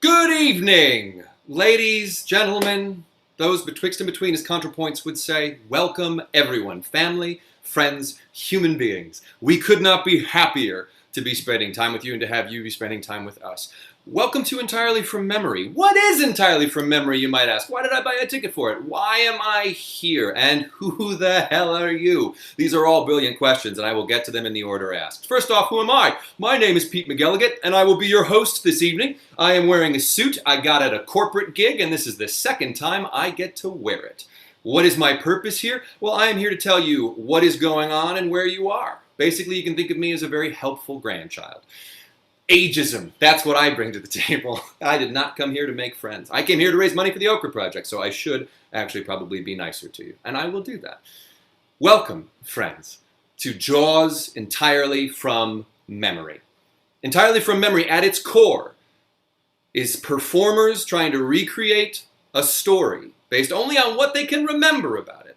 Good evening, ladies, gentlemen, those betwixt and between, as ContraPoints would say. Welcome, everyone, family, friends, human beings. We could not be happier to be spending time with you and to have you be spending time with us. Welcome to Entirely From Memory. What is Entirely From Memory, you might ask? Why did I buy a ticket for it? Why am I here? And who the hell are you? These are all brilliant questions, and I will get to them in the order asked. First off, who am I? My name is Pete McGilligan, and I will be your host this evening. I am wearing a suit I got at a corporate gig, and this is the second time I get to wear it. What is my purpose here? Well, I am here to tell you what is going on and where you are. Basically, you can think of me as a very helpful grandchild. Ageism, that's what I bring to the table. I did not come here to make friends. I came here to raise money for the Okra Project, so I should actually probably be nicer to you, and I will do that. Welcome, friends, to Jaws Entirely From Memory. Entirely From Memory, at its core, is performers trying to recreate a story based only on what they can remember about it,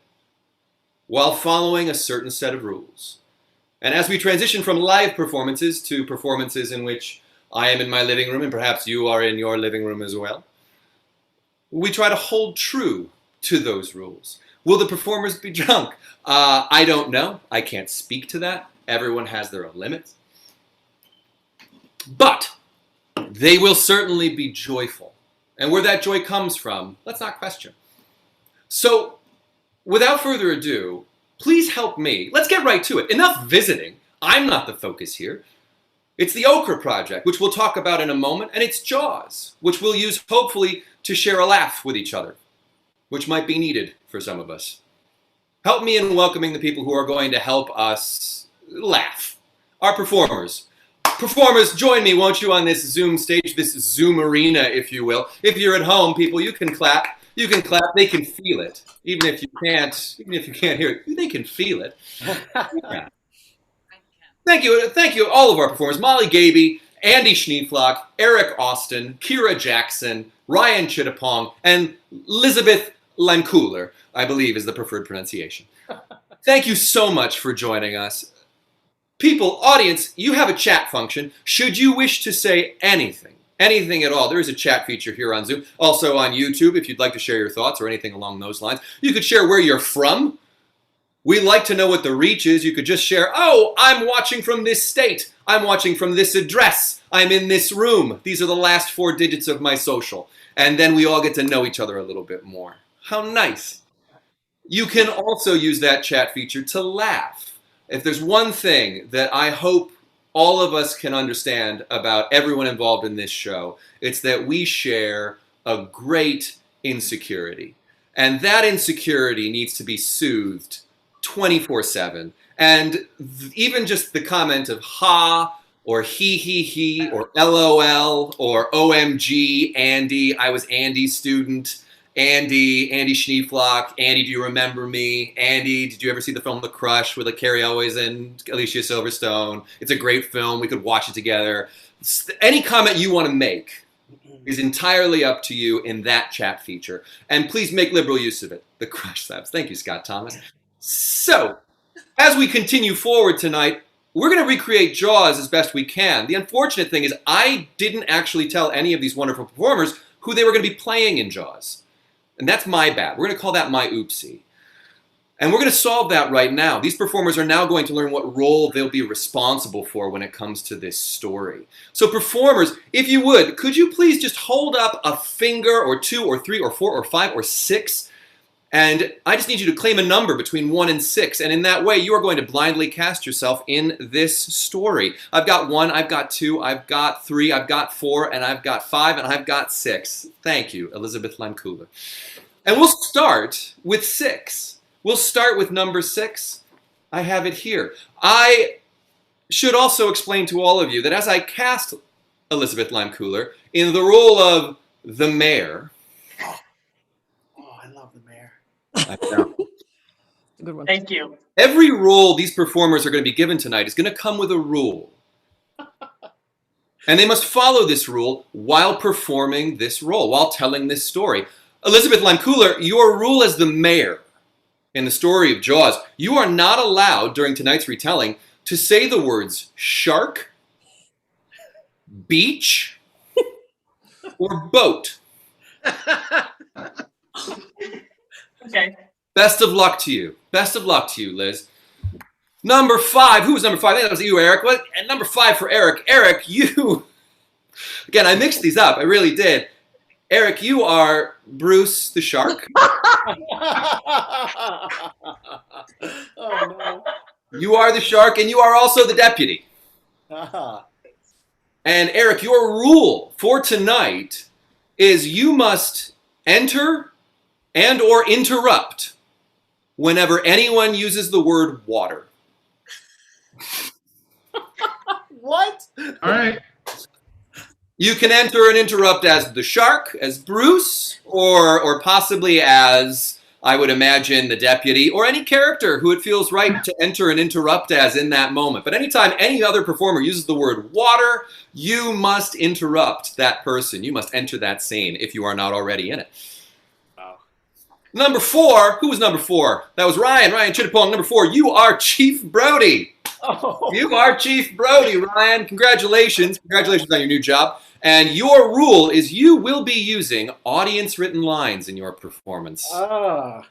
while following a certain set of rules. And as we transition from live performances to performances in which I am in my living room and perhaps you are in your living room as well, we try to hold true to those rules. Will the performers be drunk? I don't know. I can't speak to that. Everyone has their own limits. But they will certainly be joyful. And where that joy comes from, let's not question. So, without further ado, please help me. Let's get right to it. Enough visiting. I'm not the focus here. It's the Okra Project, which we'll talk about in a moment, and it's Jaws, which we'll use hopefully to share a laugh with each other, which might be needed for some of us. Help me in welcoming the people who are going to help us laugh. Our performers. Performers, join me, won't you, on this Zoom stage, this Zoom arena, if you will. If you're at home, people, you can clap. You can clap. They can feel it. Even if you can't hear it, they can feel it. Yeah. Thank you, all of our performers. Molly Gaby, Andy Schneeflock, Eric Austin, Kira Jackson, Ryan Chittapong, and Elizabeth Lancooler, I believe is the preferred pronunciation. Thank you so much for joining us. People, audience, you have a chat function. Should you wish to say anything at all, there is a chat feature here on Zoom. Also on YouTube, if you'd like to share your thoughts or anything along those lines. You could share where you're from. We'd like to know what the reach is. You could just share, oh, I'm watching from this state. I'm watching from this address. I'm in this room. These are the last 4 digits of my social. And then we all get to know each other a little bit more. How nice. You can also use that chat feature to laugh. If there's one thing that I hope all of us can understand about everyone involved in this show, it's that we share a great insecurity. And that insecurity needs to be soothed 24/7. And even just the comment of ha, or he, or LOL, or OMG, Andy, I was Andy's student, Andy Schneeflock, Andy, do you remember me? Andy, did you ever see the film The Crush with Carrie Elwes and Alicia Silverstone? It's a great film. We could watch it together. Any comment you want to make is entirely up to you in that chat feature. And please make liberal use of it. The Crush Labs. Thank you, Scott Thomas. So, as we continue forward tonight, we're going to recreate Jaws as best we can. The unfortunate thing is I didn't actually tell any of these wonderful performers who they were going to be playing in Jaws. And that's my bad. We're going to call that my oopsie. And we're going to solve that right now. These performers are now going to learn what role they'll be responsible for when it comes to this story. So performers, if you would, could you please just hold up a finger or 2 or 3 or 4 or 5 or 6? And I just need you to claim a number between 1 and 6. And in that way, you are going to blindly cast yourself in this story. I've got 1, I've got 2, I've got 3, I've got 4, and I've got 5, and I've got 6. Thank you, Elizabeth Lancooler. And we'll start with 6. We'll start with number 6. I have it here. I should also explain to all of you that as I cast Elizabeth Lancooler in the role of the mayor, I know. Good one. Thank you. Every role these performers are going to be given tonight is going to come with a rule. And they must follow this rule while performing this role, while telling this story. Elizabeth Lancooler, your rule as the mayor in the story of Jaws, you are not allowed during tonight's retelling to say the words shark, beach, or boat? Okay. Best of luck to you. Best of luck to you, Liz. Number 5. Who was number 5? I think that was you, Eric. What? And number 5 for Eric. Eric, you... Again, I mixed these up. I really did. Eric, you are Bruce the shark. Oh, no. You are the shark, and you are also the deputy. And Eric, your rule for tonight is you must enter and or interrupt whenever anyone uses the word water. What? All right. You can enter and interrupt as the shark, as Bruce, or possibly as, I would imagine, the deputy, or any character who it feels right to enter and interrupt as in that moment. But anytime any other performer uses the word water, you must interrupt that person. You must enter that scene if you are not already in it. Wow. Number 4, who was number 4? That was Ryan Chittapong. Number 4, you are Chief Brody. Oh. You are Chief Brody, Ryan. Congratulations. Congratulations on your new job. And your rule is you will be using audience-written lines in your performance. Ah.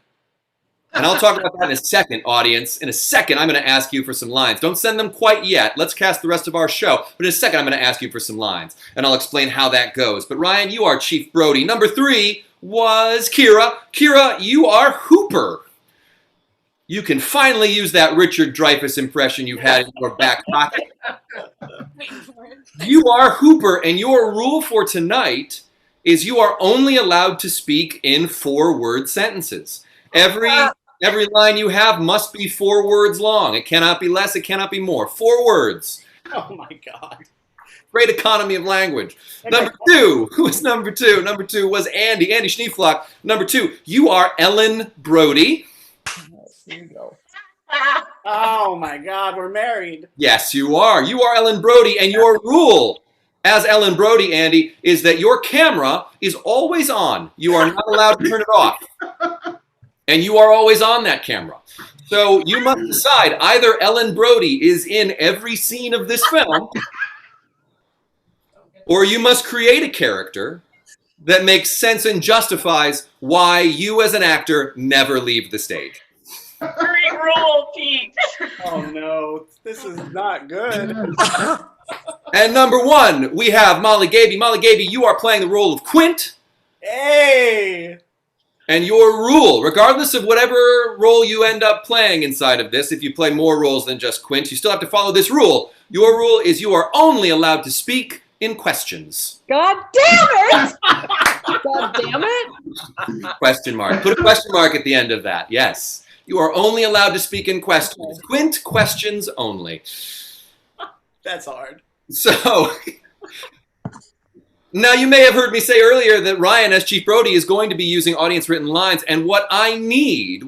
And I'll talk about that in a second, audience. In a second, I'm going to ask you for some lines. Don't send them quite yet. Let's cast the rest of our show. But in a second, I'm going to ask you for some lines. And I'll explain how that goes. But Ryan, you are Chief Brody. Number 3 was Kira. Kira, you are Hooper. You can finally use that Richard Dreyfuss impression you've had in your back pocket. You are Hooper, and your rule for tonight is you are only allowed to speak in 4-word sentences. Every line you have must be 4 words long. It cannot be less, it cannot be more. 4 words. Oh my God. Great economy of language. Number 2, who was number 2? Number 2 was Andy Schneeflock. Number 2, you are Ellen Brody. Here you go. Oh my God, we're married. Yes, you are. You are Ellen Brody, and your rule as Ellen Brody, Andy, is that your camera is always on. You are not allowed to turn it off. And you are always on that camera. So you must decide either Ellen Brody is in every scene of this film, or you must create a character that makes sense and justifies why you as an actor never leave the stage. Great rule, Pete. Oh no, this is not good. And number 1, we have Molly Gaby. Molly Gaby, you are playing the role of Quint. Hey! And your rule, regardless of whatever role you end up playing inside of this, if you play more roles than just Quint, you still have to follow this rule. Your rule is you are only allowed to speak in questions. God damn it! God damn it! Question mark. Put a question mark at the end of that. Yes. You are only allowed to speak in questions. Quint, questions only. That's hard. So, now you may have heard me say earlier that Ryan as Chief Brody is going to be using audience-written lines, and what I need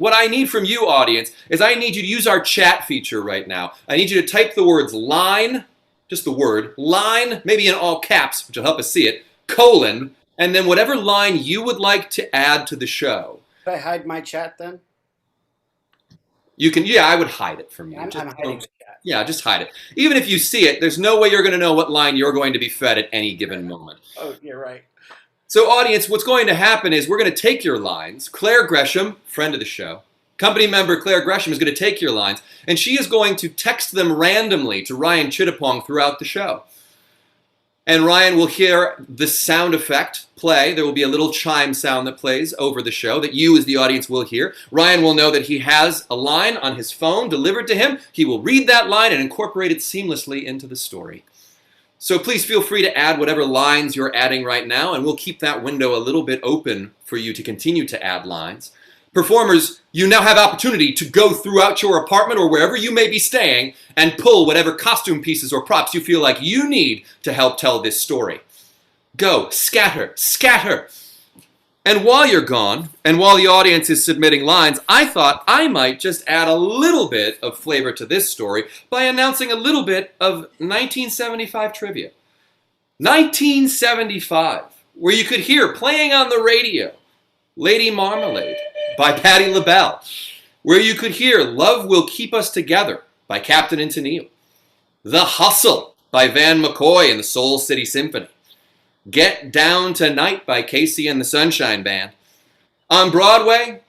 from you, audience, is I need you to use our chat feature right now. I need you to type the words line, just the word, line, maybe in all caps, which will help us see it, colon, and then whatever line you would like to add to the show. Should I hide my chat then? You can, yeah, I would hide it from you. I'm hiding the chat. Yeah, just hide it. Even if you see it, there's no way you're going to know what line you're going to be fed at any given moment. Oh, you're right. So, audience, what's going to happen is we're going to take your lines. Claire Gresham, friend of the show, company member Claire Gresham is going to take your lines, and she is going to text them randomly to Ryan Chittapong throughout the show. And Ryan will hear the sound effect play. There will be a little chime sound that plays over the show that you as the audience will hear. Ryan will know that he has a line on his phone delivered to him. He will read that line and incorporate it seamlessly into the story. So please feel free to add whatever lines you're adding right now, and we'll keep that window a little bit open for you to continue to add lines. Performers, you now have opportunity to go throughout your apartment or wherever you may be staying and pull whatever costume pieces or props you feel like you need to help tell this story. Go, scatter, scatter. And while you're gone, and while the audience is submitting lines, I thought I might just add a little bit of flavor to this story by announcing a little bit of 1975 trivia. 1975, where you could hear playing on the radio Lady Marmalade by Patti LaBelle, where you could hear Love Will Keep Us Together by Captain and Tennille, The Hustle by Van McCoy and the Soul City Symphony, Get Down Tonight by Casey and the Sunshine Band. On Broadway,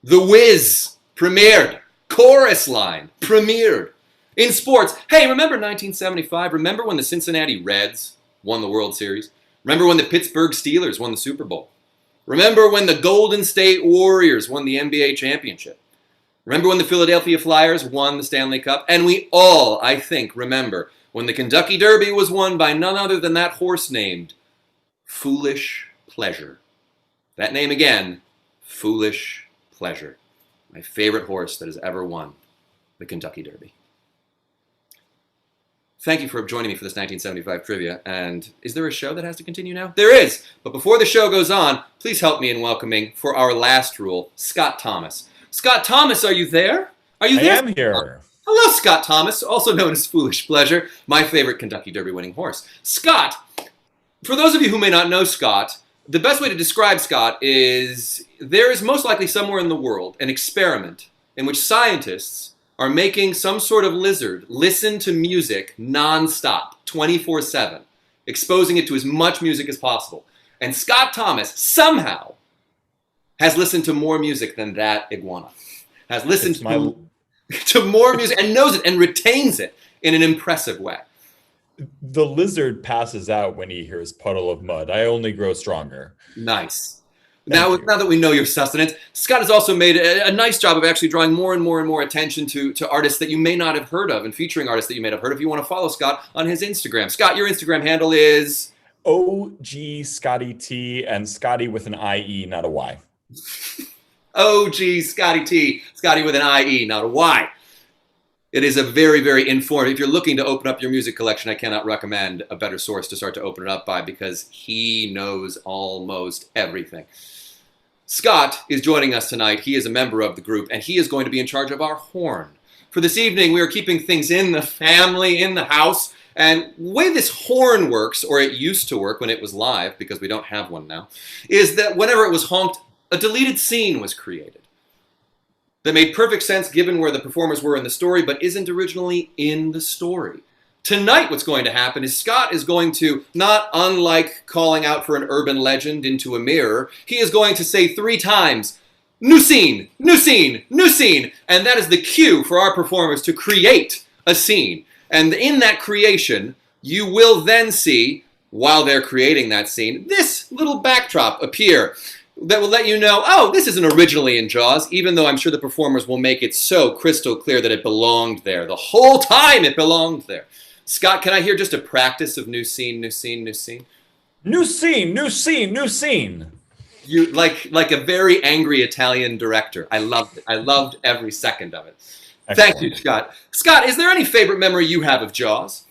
The Wiz premiered. Chorus Line premiered. In sports, hey, remember 1975? Remember when the Cincinnati Reds won the World Series? Remember when the Pittsburgh Steelers won the Super Bowl? Remember when the Golden State Warriors won the NBA championship? Remember when the Philadelphia Flyers won the Stanley Cup? And we all, I think, remember when the Kentucky Derby was won by none other than that horse named Foolish Pleasure. That name again, Foolish Pleasure. My favorite horse that has ever won the Kentucky Derby. Thank you for joining me for this 1975 trivia. And is there a show that has to continue now? There is! But before the show goes on, please help me in welcoming, for our last rule, Scott Thomas. Scott Thomas, are you there? Are you there? I am here. Hello, Scott Thomas, also known as Foolish Pleasure, my favorite Kentucky Derby winning horse. Scott, for those of you who may not know Scott, the best way to describe Scott is there is most likely somewhere in the world an experiment in which scientists are making some sort of lizard listen to music non-stop, 24/7, exposing it to as much music as possible. And Scott Thomas somehow has listened to more music than that iguana. Has listened to more music and knows it and retains it in an impressive way. The lizard passes out when he hears Puddle of Mud. I only grow stronger. Nice. Thank Now you. that we know your sustenance, Scott has also made a nice job of actually drawing more and more and more attention to artists that you may not have heard of and featuring artists that you may not have heard of. If you want to follow Scott on his Instagram. Scott, your Instagram handle is... OG Scotty T, and Scotty with an IE, not a Y. OG Scotty T. Scotty with an IE, not a Y. It is a very, very informative. If you're looking to open up your music collection, I cannot recommend a better source to start to open it up by because he knows almost everything. Scott is joining us tonight. He is a member of the group, and he is going to be in charge of our horn. For this evening, we are keeping things in the family, in the house, and the way this horn works, or it used to work when it was live, because we don't have one now, is that whenever it was honked, a deleted scene was created that made perfect sense given where the performers were in the story, but isn't originally in the story. Tonight what's going to happen is Scott is going to, not unlike calling out for an urban legend into a mirror, he is going to say 3 times, "New scene, new scene, new scene," and that is the cue for our performers to create a scene. And in that creation, you will then see, while they're creating that scene, this little backdrop appear that will let you know, oh, this isn't originally in Jaws, even though I'm sure the performers will make it so crystal clear that it belonged there. The whole time it belonged there. Scott, can I hear just a practice of new scene, new scene, new scene? New scene, new scene, new scene. You like a very angry Italian director. I loved it. I loved every second of it. Thank you, Scott. Scott, is there any favorite memory you have of Jaws?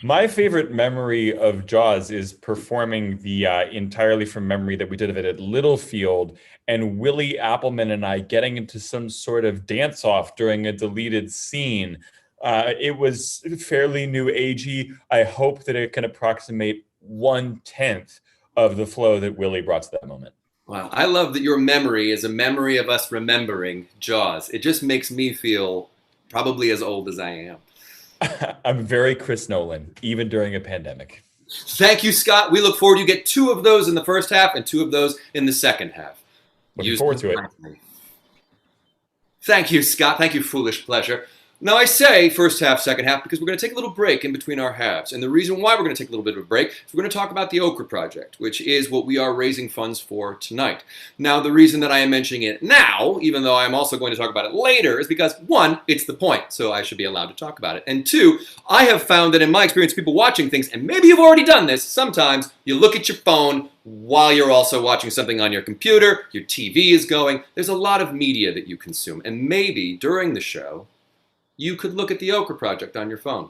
My favorite memory of Jaws is performing the entirely from memory that we did of it at Littlefield, and Willie Appleman and I getting into some sort of dance-off during a deleted scene. It was fairly new agey. I hope that it can approximate 1/10 of the flow that Willie brought to that moment. Wow, I love that your memory is a memory of us remembering Jaws. It just makes me feel probably as old as I am. I'm very Chris Nolan, even during a pandemic. Thank you, Scott. We look forward. You get 2 of those in the first half and 2 of those in the second half. Looking forward to it. Thank you, Scott. Thank you, Foolish Pleasure. Now, I say first half, second half, because we're going to take a little break in between our halves. And the reason why we're going to take a little bit of a break is we're going to talk about the Okra Project, which is what we are raising funds for tonight. Now, the reason that I am mentioning it now, even though I'm also going to talk about it later, is because, 1, it's the point, so I should be allowed to talk about it. And 2, I have found that in my experience, people watching things, and maybe you've already done this, sometimes you look at your phone while you're also watching something on your computer, your TV is going. There's a lot of media that you consume, and maybe during the show, you could look at the Okra Project on your phone.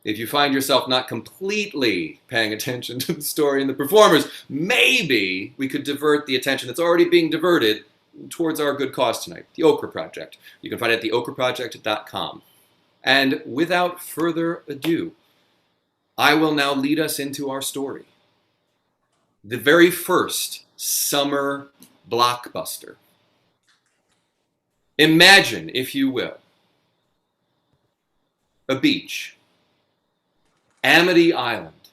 If you find yourself not completely paying attention to the story and the performers, maybe we could divert the attention that's already being diverted towards our good cause tonight, the Okra Project. You can find it at theokraproject.com. And without further ado, I will now lead us into our story. The very first summer blockbuster. Imagine, if you will, a beach, Amity Island,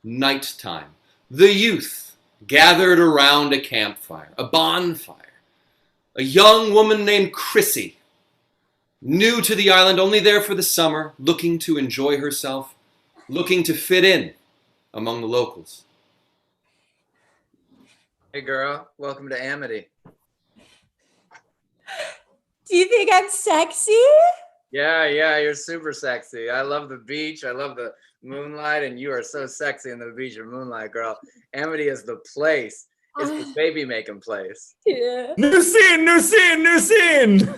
nighttime, The youth gathered around a campfire, a bonfire. A young woman named Chrissy, new to the island, only there for the summer, looking to enjoy herself, looking to fit in among the locals. Hey girl, welcome to Amity. Do you think I'm sexy? Yeah, you're super sexy. I love the beach. I love the moonlight, and you are so sexy in the beach or moonlight, girl. Amity is the place. It's the baby making place. Yeah. New scene, new scene, new scene.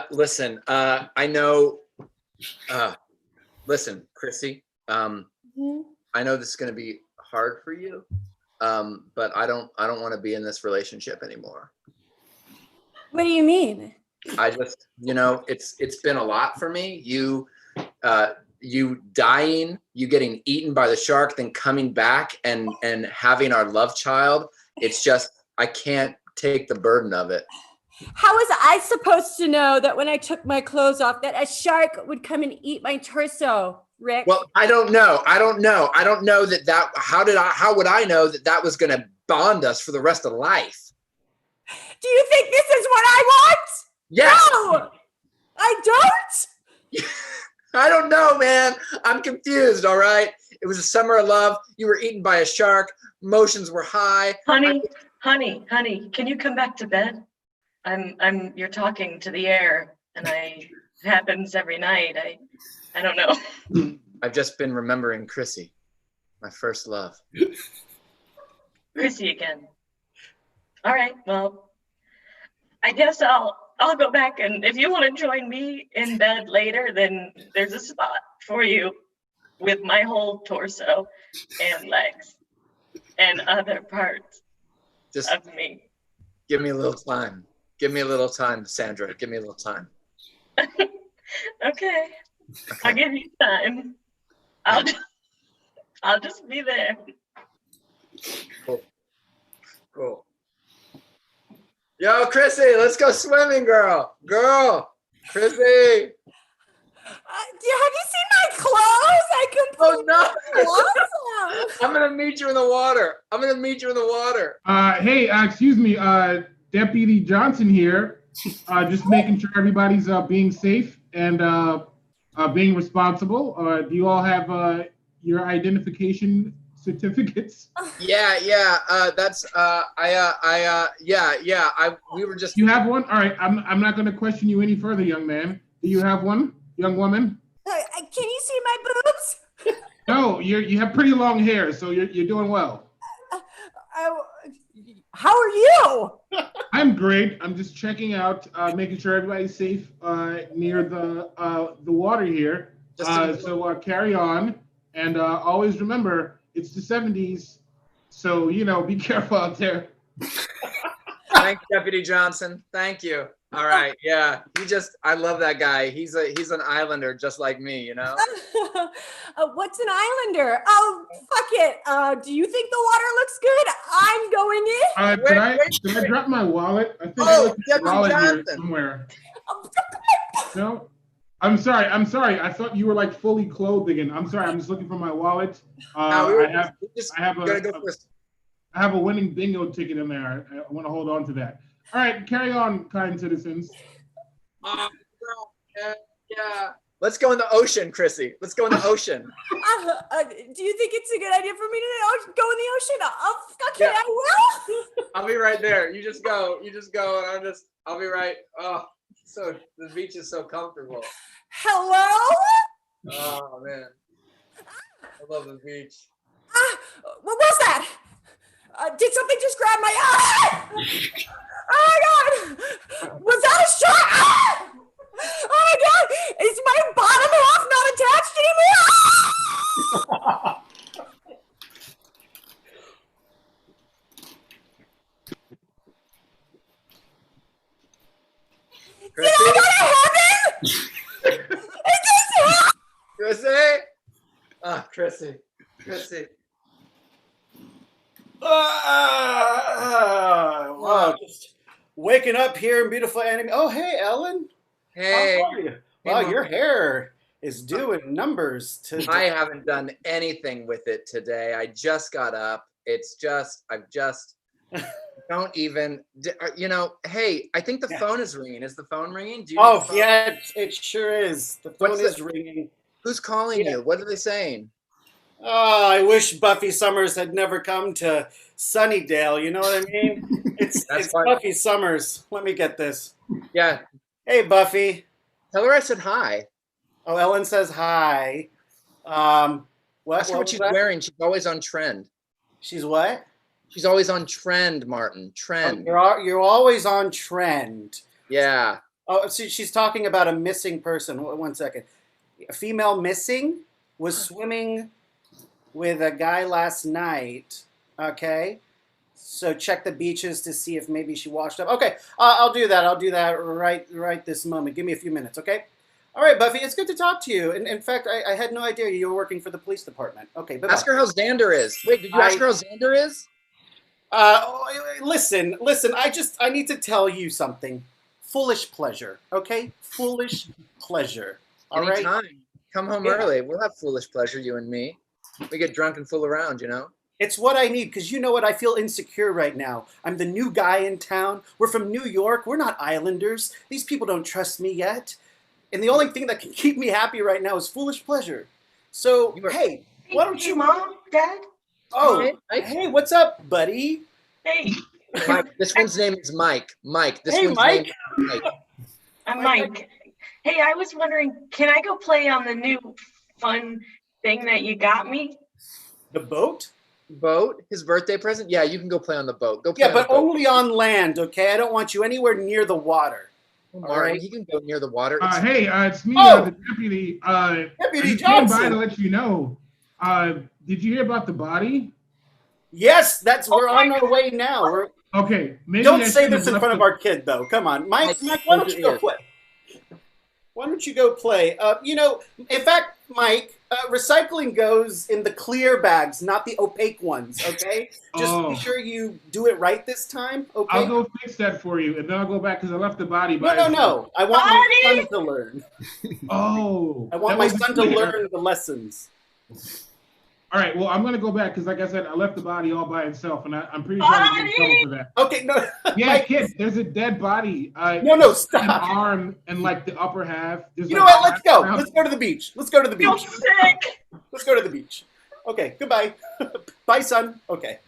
Listen, I know. Listen, Chrissy. I know this is going to be hard for you, but I don't want to be in this relationship anymore. What do you mean? I just, it's been a lot for me. You dying, you getting eaten by the shark, then coming back and having our love child. It's just, I can't take the burden of it. How was I supposed to know that when I took my clothes off that a shark would come and eat my torso, Rick? Well, I don't know that how would I know that was going to bond us for the rest of life? Do you think this is what I want? Yes. No, I don't. I don't know, man. I'm confused. All right. It was a summer of love. You were eaten by a shark. Emotions were high. Honey, can you come back to bed? You're talking to the air, and it happens every night. I don't know. I've just been remembering Chrissy, my first love. Chrissy again. All right, well, I guess I'll go back, and if you want to join me in bed later, then there's a spot for you with my whole torso and legs and other parts of me. Give me a little time. Give me a little time, Sandra. Give me a little time. Okay. I'll give you time. I'll just be there. Cool. Yo, Chrissy, let's go swimming, girl. Chrissy. Have you seen my clothes? I completely awesome. I'm gonna meet you in the water. Hey, excuse me, Deputy Johnson here. Just making sure everybody's being safe and being responsible. Do you all have your identification certificates? Yeah. That's we were just. You have one? All right. I'm not going to question you any further, young man. Do you have one, young woman? Can you see my boobs? No, you have pretty long hair, so you're doing well. How are you? I'm great. I'm just checking out, making sure everybody's safe near the water here. So carry on, and always remember it's the 70s, so be careful out there. Thanks, Deputy Johnson. Thank you. All right, yeah. I love that guy. He's an islander just like me, What's an islander? Oh, fuck it. Do you think the water looks good? I'm going in. Did I drop my wallet? I think I left my wallet here somewhere. No? I'm sorry. I thought you were like fully clothed again. I'm sorry. I'm just looking for my wallet. I have a winning bingo ticket in there. I want to hold on to that. All right, carry on, kind citizens. Yeah. Let's go in the ocean, Chrissy. Let's go in the ocean. Do you think it's a good idea for me to go in the ocean? Okay, I will. I'll be right there. You just go, and I'll be right. Oh, so the beach is so comfortable. Hello? Oh man, I love the beach. What was that? Did something just grab my eye? Oh my god! Was that a shark? Oh my god! Is my bottom half not attached anymore? Did I go to heaven? Is this hell? Chrissy? Chrissy. Wow, just waking up here in beautiful anime. Oh, hey, Ellen. Hey. How are you? Wow, your hair is doing numbers today. I haven't done anything with it today. I just got up. Don't even, hey, I think the phone is ringing. Is the phone ringing? Do you Oh, yeah, it sure is. The phone is ringing. Who's calling you? What are they saying? Oh, I wish Buffy Summers had never come to Sunnydale. You know what I mean? It's Buffy Summers. Let me get this. Yeah. Hey, Buffy. Tell her I said hi. Oh, Ellen says hi. Ask her what she's wearing. She's always on trend. She's what? She's always on trend, Martin. Trend. You're always on trend. Yeah. Oh, so she's talking about a missing person. 1 second. A female missing was swimming with a guy last night. Okay. So check the beaches to see if maybe she washed up. Okay. I'll do that. I'll do that right this moment. Give me a few minutes. Okay. All right, Buffy. It's good to talk to you. And in fact, I had no idea you were working for the police department. Okay. Bye-bye. Ask her how Xander is. Wait, did you ask her how Xander is? Listen. I need to tell you something. Foolish pleasure. Okay. Foolish pleasure. All right. Anytime. Come home early. We'll have foolish pleasure, you and me. We get drunk and fool around, It's what I need, because you know what? I feel insecure right now. I'm the new guy in town. We're from New York. We're not Islanders. These people don't trust me yet. And the only thing that can keep me happy right now is foolish pleasure. So, hey, why don't you... Mom, Dad? Oh, hey, what's up, buddy? Hey. Mike, this one's name is Mike. Mike. This one's Mike. name is Mike. I'm Mike. Hey, I was wondering, can I go play on the new fun thing that you got me? The boat? Boat? His birthday present? Yeah, you can go play on the boat. Go play on but the boat. only on land, okay? I don't want you anywhere near the water. All right, he can go near the water. Hey, it's me, the deputy. Deputy Johnson. Johnson. Came by to let you know. Did you hear about the body? Yes, we're on our way now. Okay. Maybe don't say this in front of our kid, though. Come on, Mike. Why don't you go play? Why don't you go play? In fact, Mike, recycling goes in the clear bags, not the opaque ones, okay? Just be sure you do it right this time, okay? I'll go fix that for you, and then I'll go back because I left the body by No. I want my son to learn. I want my son to learn the lessons. All right, well, I'm going to go back because, like I said, I left the body all by itself, and I'm pretty sure I'm in trouble for that. Okay, no. Yeah, kid, there's a dead body. No, stop. An arm and, like, the upper half. You know what? Let's go. Let's go to the beach. Let's go to the beach. I'm sick. Let's go to the beach. Okay, goodbye. Bye, son. Okay.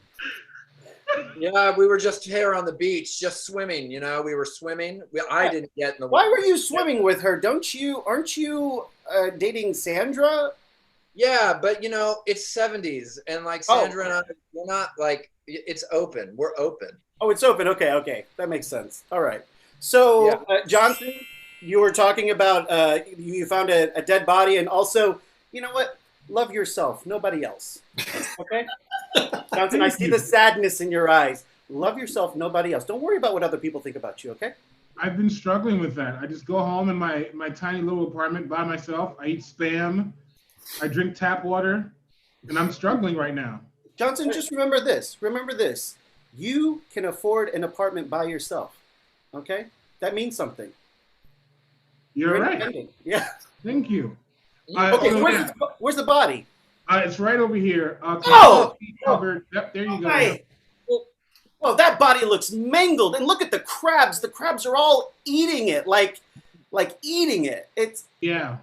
Yeah, we were just here on the beach, just swimming, we were swimming. I didn't get in the water. Why were you swimming with her? Aren't you dating Sandra? Yeah, but it's 70s, and like Sandra and I, we're not like, it's open. We're open. Oh, it's open. Okay. That makes sense. All right. So, Johnson, you were talking about you found a dead body, and also, you know what? Love yourself, nobody else. Okay? Johnson, I see the sadness in your eyes. Love yourself, nobody else. Don't worry about what other people think about you, okay? I've been struggling with that. I just go home in my tiny little apartment by myself. I eat Spam. I drink tap water, and I'm struggling right now. Johnson, just remember this. Remember this. You can afford an apartment by yourself. Okay? That means something. You're right. Yeah. Thank you. Okay, where's the body? It's right over here. Covered. Yep, there you go. Right. Well, that body looks mangled, and look at the crabs. The crabs are all eating it, like eating it. Yeah.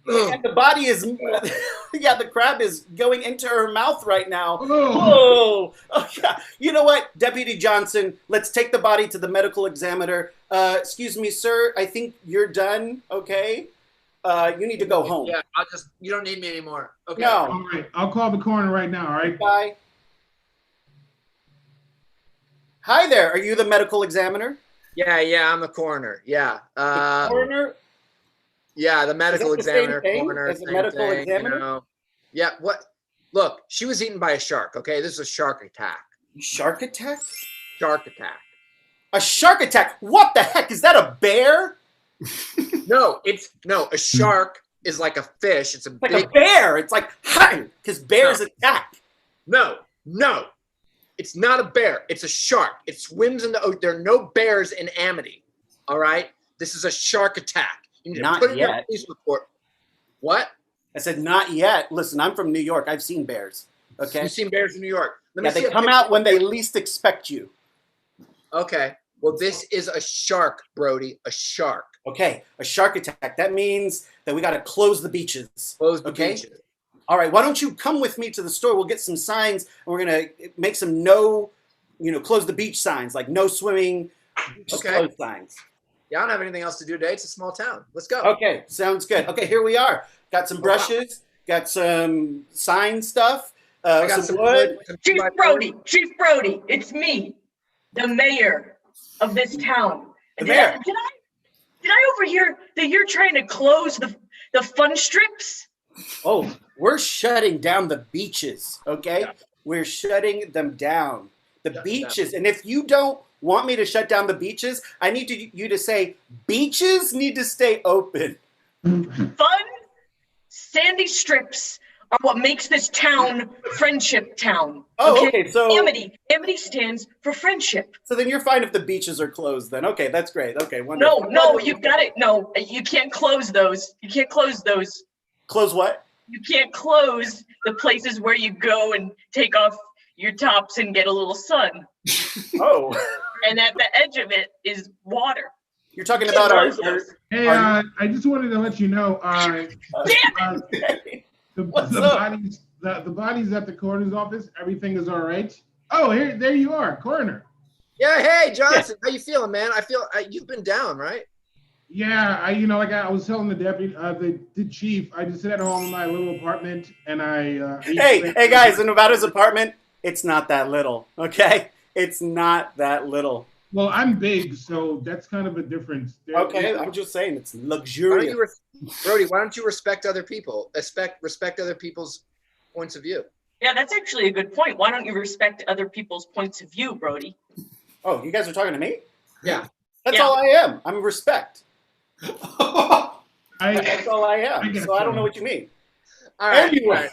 And the body is, the crab is going into her mouth right now. Oh, God. You know what, Deputy Johnson, let's take the body to the medical examiner. Excuse me, sir, I think you're done, okay? You need to go home. Yeah, you don't need me anymore. Okay. No. All right, I'll call the coroner right now, all right? Bye. Hi there, are you the medical examiner? Yeah, I'm the coroner, yeah. The coroner? Yeah, the medical examiner, coroner. As a medical examiner? Yeah, what? Look, she was eaten by a shark, okay? This is a shark attack. Shark attack? Shark attack. A shark attack? What the heck? Is that a bear? No, a shark is like a fish. It's like a bear. It's like, hi, because bears attack. No. It's not a bear. It's a shark. It swims in the ocean. There are no bears in Amity, all right? This is a shark attack. You need to put it in a police report. What? I said, not yet. Listen, I'm from New York. I've seen bears. Okay. You've seen bears in New York. Let me Yeah, see they a come picture. out when they least expect you. Okay. Well, this is a shark, Brody. A shark. Okay, a shark attack. That means that we got to close the beaches. Close the Okay? beaches. All right, why don't you come with me to the store? We'll get some signs, and we're going to make some close the beach signs, like no swimming, just Okay. close signs. Yeah, I don't have anything else to do today. It's a small town. Let's go. Okay, sounds good. Okay, here we are. Got some wow. brushes, got some sign stuff, I got some wood. Chief Brody, it's me, the mayor of this town. The Did mayor. did I overhear that you're trying to close the fun strips? Oh, we're shutting down the beaches, okay? Yeah. We're shutting them down. The Shut them beaches. And if you don't want me to shut down the beaches, I need you to say, beaches need to stay open. Fun, sandy strips are what makes this town Friendship Town. Oh, okay, so Amity stands for friendship. so then you're fine if the beaches are closed then. Okay, that's great. Okay, wonderful. No, you got it. No, you can't close those. You can't close those. Close what? You can't close the places where you go and take off your tops and get a little sun. Oh, And at the edge of it is water. you're talking about our Hey, I just wanted to let you know, Damn it! the What's up? bodies at the coroner's office, everything is all right. Oh, there you are, coroner. Yeah. Hey, Johnson. How you feeling, man? You've been down, right? Yeah, I was telling the deputy, the chief, I just sit at home in my little apartment, and Hey guys, in Nevada's apartment, it's not that little, okay? It's not that little. Well, I'm big, so that's kind of a difference. Okay, I'm just saying it's Why don't luxurious. you Brody, why don't you respect other people? Respect other people's points of view. Yeah, that's actually a good point. Why don't you respect other people's points of view, Brody? Oh, you guys are talking to me? Yeah. That's Yeah. all I am. I'm respect. I, That's all I am. I get So I don't you. know what you mean. All right.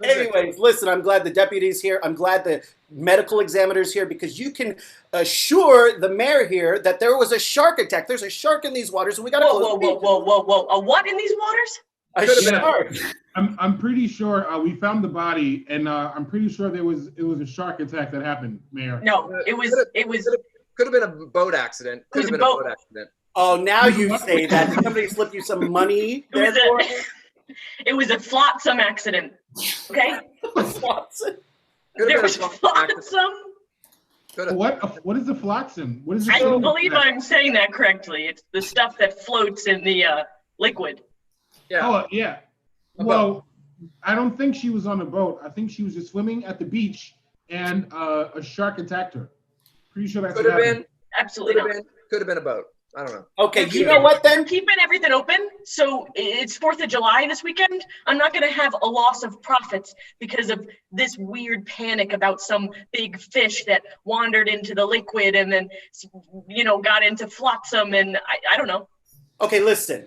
Anyways, listen, I'm glad the deputy's here. I'm glad the medical examiner's here because you can assure the mayor here that there was a shark attack. There's a shark in these waters and we got to Whoa, a what in these waters? A Could've been a- shark. I'm pretty sure we found the body, and I'm pretty sure it was a shark attack that happened, Mayor. No, it was Could have been a boat accident. Could have been a boat accident. Oh, now you say that. Did somebody slip you some money? it was a flotsam accident. Okay? Watson. Could There have was been a boat accident. flotsam. Could have. What is the flotsam? What is it? I believe I'm saying that correctly. It's the stuff that floats in the liquid. Yeah. Oh, yeah. Well, I don't think she was on a boat. I think she was just swimming at the beach, and a shark attacked her. Pretty sure that's Could what have happened. been. Absolutely Could have not. been. Could have been a boat. I don't know. Okay, you know what then? Keeping everything open. So it's 4th of July this weekend. I'm not going to have a loss of profits because of this weird panic about some big fish that wandered into the liquid and then, got into flotsam. And I don't know. Okay, listen.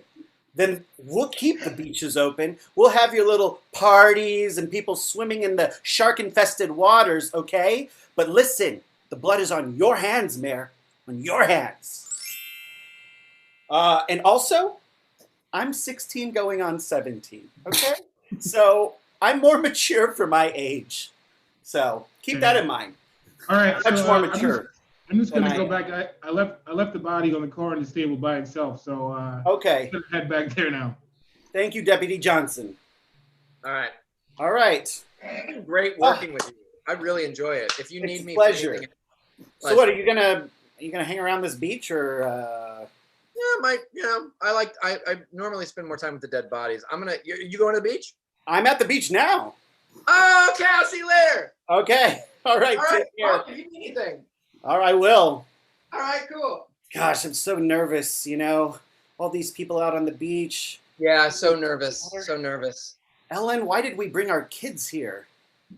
Then we'll keep the beaches open. We'll have your little parties and people swimming in the shark-infested waters, okay? But listen, the blood is on your hands, Mayor. On your hands. And also, I'm 16 going on 17, okay? So I'm more mature for my age. So keep that in mind. All right. Much so, more I'm mature. just gonna than go I back. I left the body on the car in the stable by itself. So Okay. I'm gonna head back there now. Thank you, Deputy Johnson. All right. All right. Great working with you. I really enjoy it. If you It's need a me, pleasure. For anything, So what, are you gonna hang around this beach or Yeah, I normally spend more time with the dead bodies. You going to the beach? I'm at the beach now. Oh, okay, I'll see you later. Okay. All right. All right, Take care. well, if you need anything. All right, I will. All right, cool. Gosh, I'm so nervous, all these people out on the beach. Yeah, so nervous, so nervous. Ellen, why did we bring our kids here?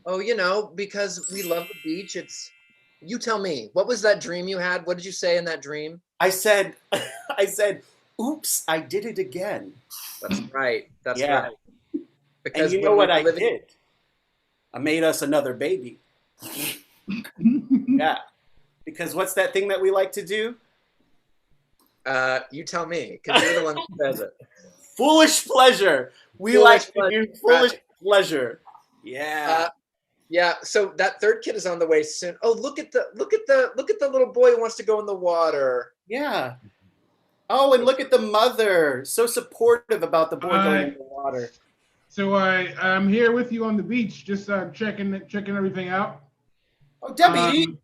Oh, because we love the beach. You tell me, what was that dream you had? What did you say in that dream? I said, oops, I did it again. That's right. That's Yeah. right. And Because you when know what we were I did? I made us another baby. Yeah. Because what's that thing that we like to do? You tell me, because you're the one who says it. Foolish pleasure. We like to Foolish do foolish pleasure. Yeah. Yeah, so that third kid is on the way soon. Oh, look at the little boy who wants to go in the water. Yeah. Oh, and look at the mother. So supportive about the boy going in the water. So I'm here with you on the beach, just checking everything out. Oh, Debbie,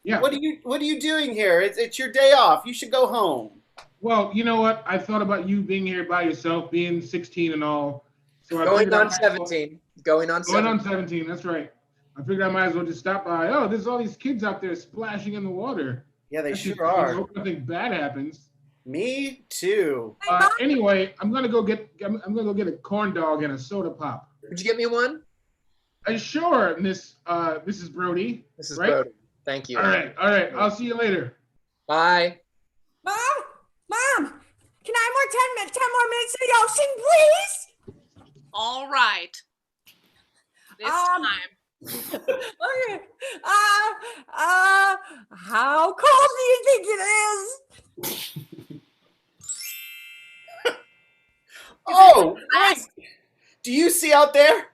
Yeah. what are you doing here? It's your day off. You should go home. Well, you know what? I thought about you being here by yourself, being 16 and all. So I Going figured I on might as well- 17. Going on Going 17. on 17. That's right. I figured I might as well just stop by. Oh, there's all these kids out there splashing in the water. Yeah, they That's sure just- I are. hope nothing bad happens. Me too. Anyway, I'm gonna go get a corn dog and a soda pop. Would you get me one? Sure, Mrs. Brody. Mrs. Right? Brody. Thank you. All right. I'll see you later. Bye. Mom, can I have 10 more minutes in the ocean, please? All right. This time. Okay. How cold do you think it is? Oh, wait. Do you see out there?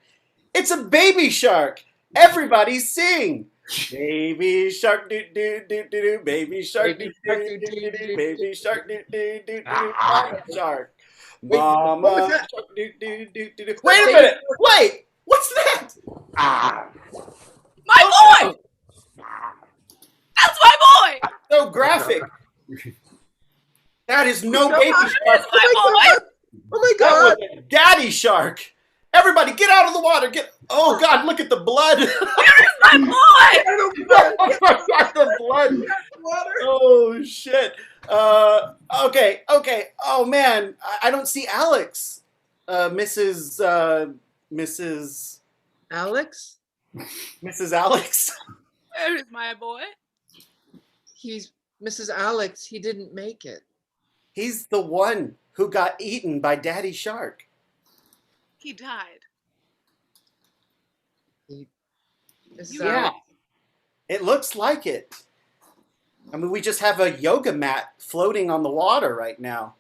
It's a baby shark. Everybody sing. Baby shark do do do do do. Baby shark do do do do. Baby shark do do do do. Mama shark. What was Mama that? shark do do do do do. Wait a minute. Wait. What's that? My boy! That's my boy! So graphic. That is no baby shark. That's my boy! Oh my That God. was a daddy shark. Everybody get out of the water. Get. Oh God, look at the blood. My boy! The blood. Oh shit. Okay. Oh man, I don't see Alex. Mrs. Alex? Alex. Where is my boy? He's Mrs. Alex. He didn't make it. He's the one who got eaten by Daddy Shark. He died. Mrs. You- Yeah. Alex. It looks like it. I mean, we just have a yoga mat floating on the water right now.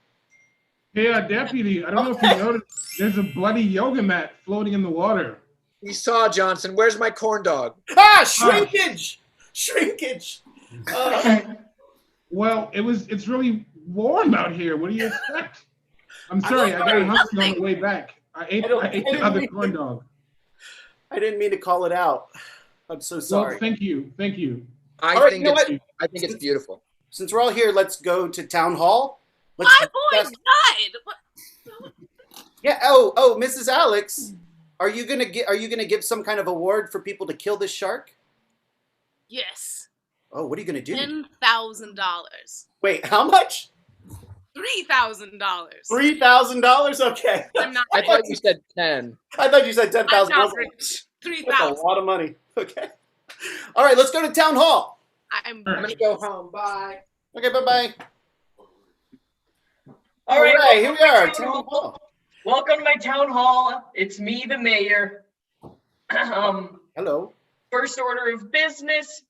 Hey, deputy. I don't know if you noticed. There's a bloody yoga mat floating in the water. We saw Johnson. Where's my corn dog? Ah, shrinkage! Shrinkage! Well, it's really warm out here. What do you expect? I'm sorry, I got hungry on the way back. I ate the other corn dog. I didn't mean to call it out. I'm so sorry. Well, thank you. I All right, think you know it's beautiful. Since we're all here, let's go to town hall. My Let's boy discuss- died! What? Yeah. Oh, Mrs. Alex, are you gonna give some kind of award for people to kill this shark? Yes. Oh, what are you gonna do? $10,000. Wait, how much? $3,000. $3,000. Okay. I'm not I rich. thought you said 10. I thought you said I'm 10,000. not rich. That's a 3,000. lot of money. Okay. All right, let's go to town hall. I'm All I'm gonna go home. Bye. Okay, bye. All right, here we are. Town hall. welcome to my town hall. It's me, the mayor. Hello. First order of business,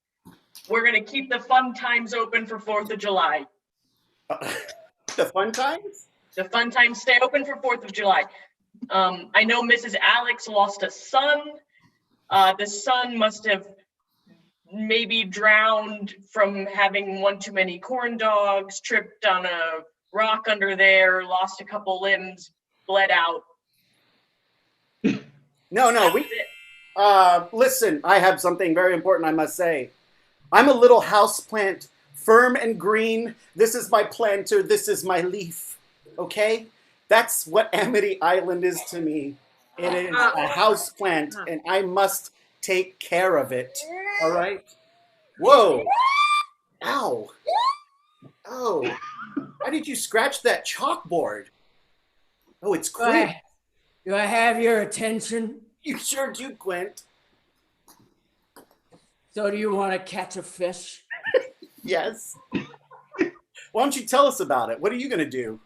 we're gonna keep the fun times open for 4th of July. The fun times? The fun times stay open for 4th of July. I know Mrs. Alex lost a son. The son must have maybe drowned from having one too many corn dogs, tripped on a rock under there, lost a couple limbs, bled out. No, That's it. listen, I have something very important I must say. I'm a little houseplant, firm and green. This is my planter, this is my leaf. Okay? That's what Amity Island is to me. It is a houseplant, and I must take care of it. All right? Whoa. Ow. Oh. Why did you scratch that chalkboard? Oh, it's Quint. Do I have your attention? You sure do, Quint. So do you want to catch a fish? Yes. Why don't you tell us about it? What are you going to do?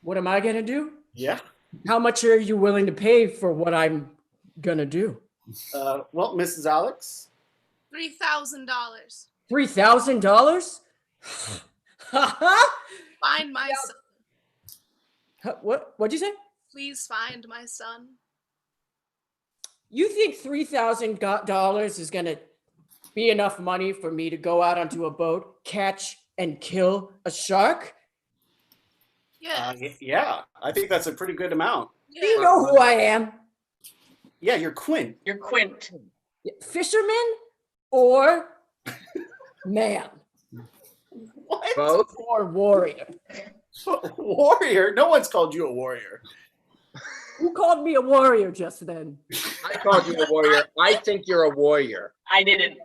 What am I gonna do? Yeah. How much are you willing to pay for what I'm gonna do? Well, Mrs. Alex. $3,000. $3,000? Find my son. What'd you say? Please find my son. You think $3,000 is gonna be enough money for me to go out onto a boat, catch and kill a shark? Yes. Yeah, I think that's a pretty good amount. Do you know who I am? Yeah, you're Quint. You're Quint. Fisherman or man What? Both. or warrior? Warrior? No one's called you a warrior. Who called me a warrior just then? I called you a warrior. I think you're a warrior. I didn't.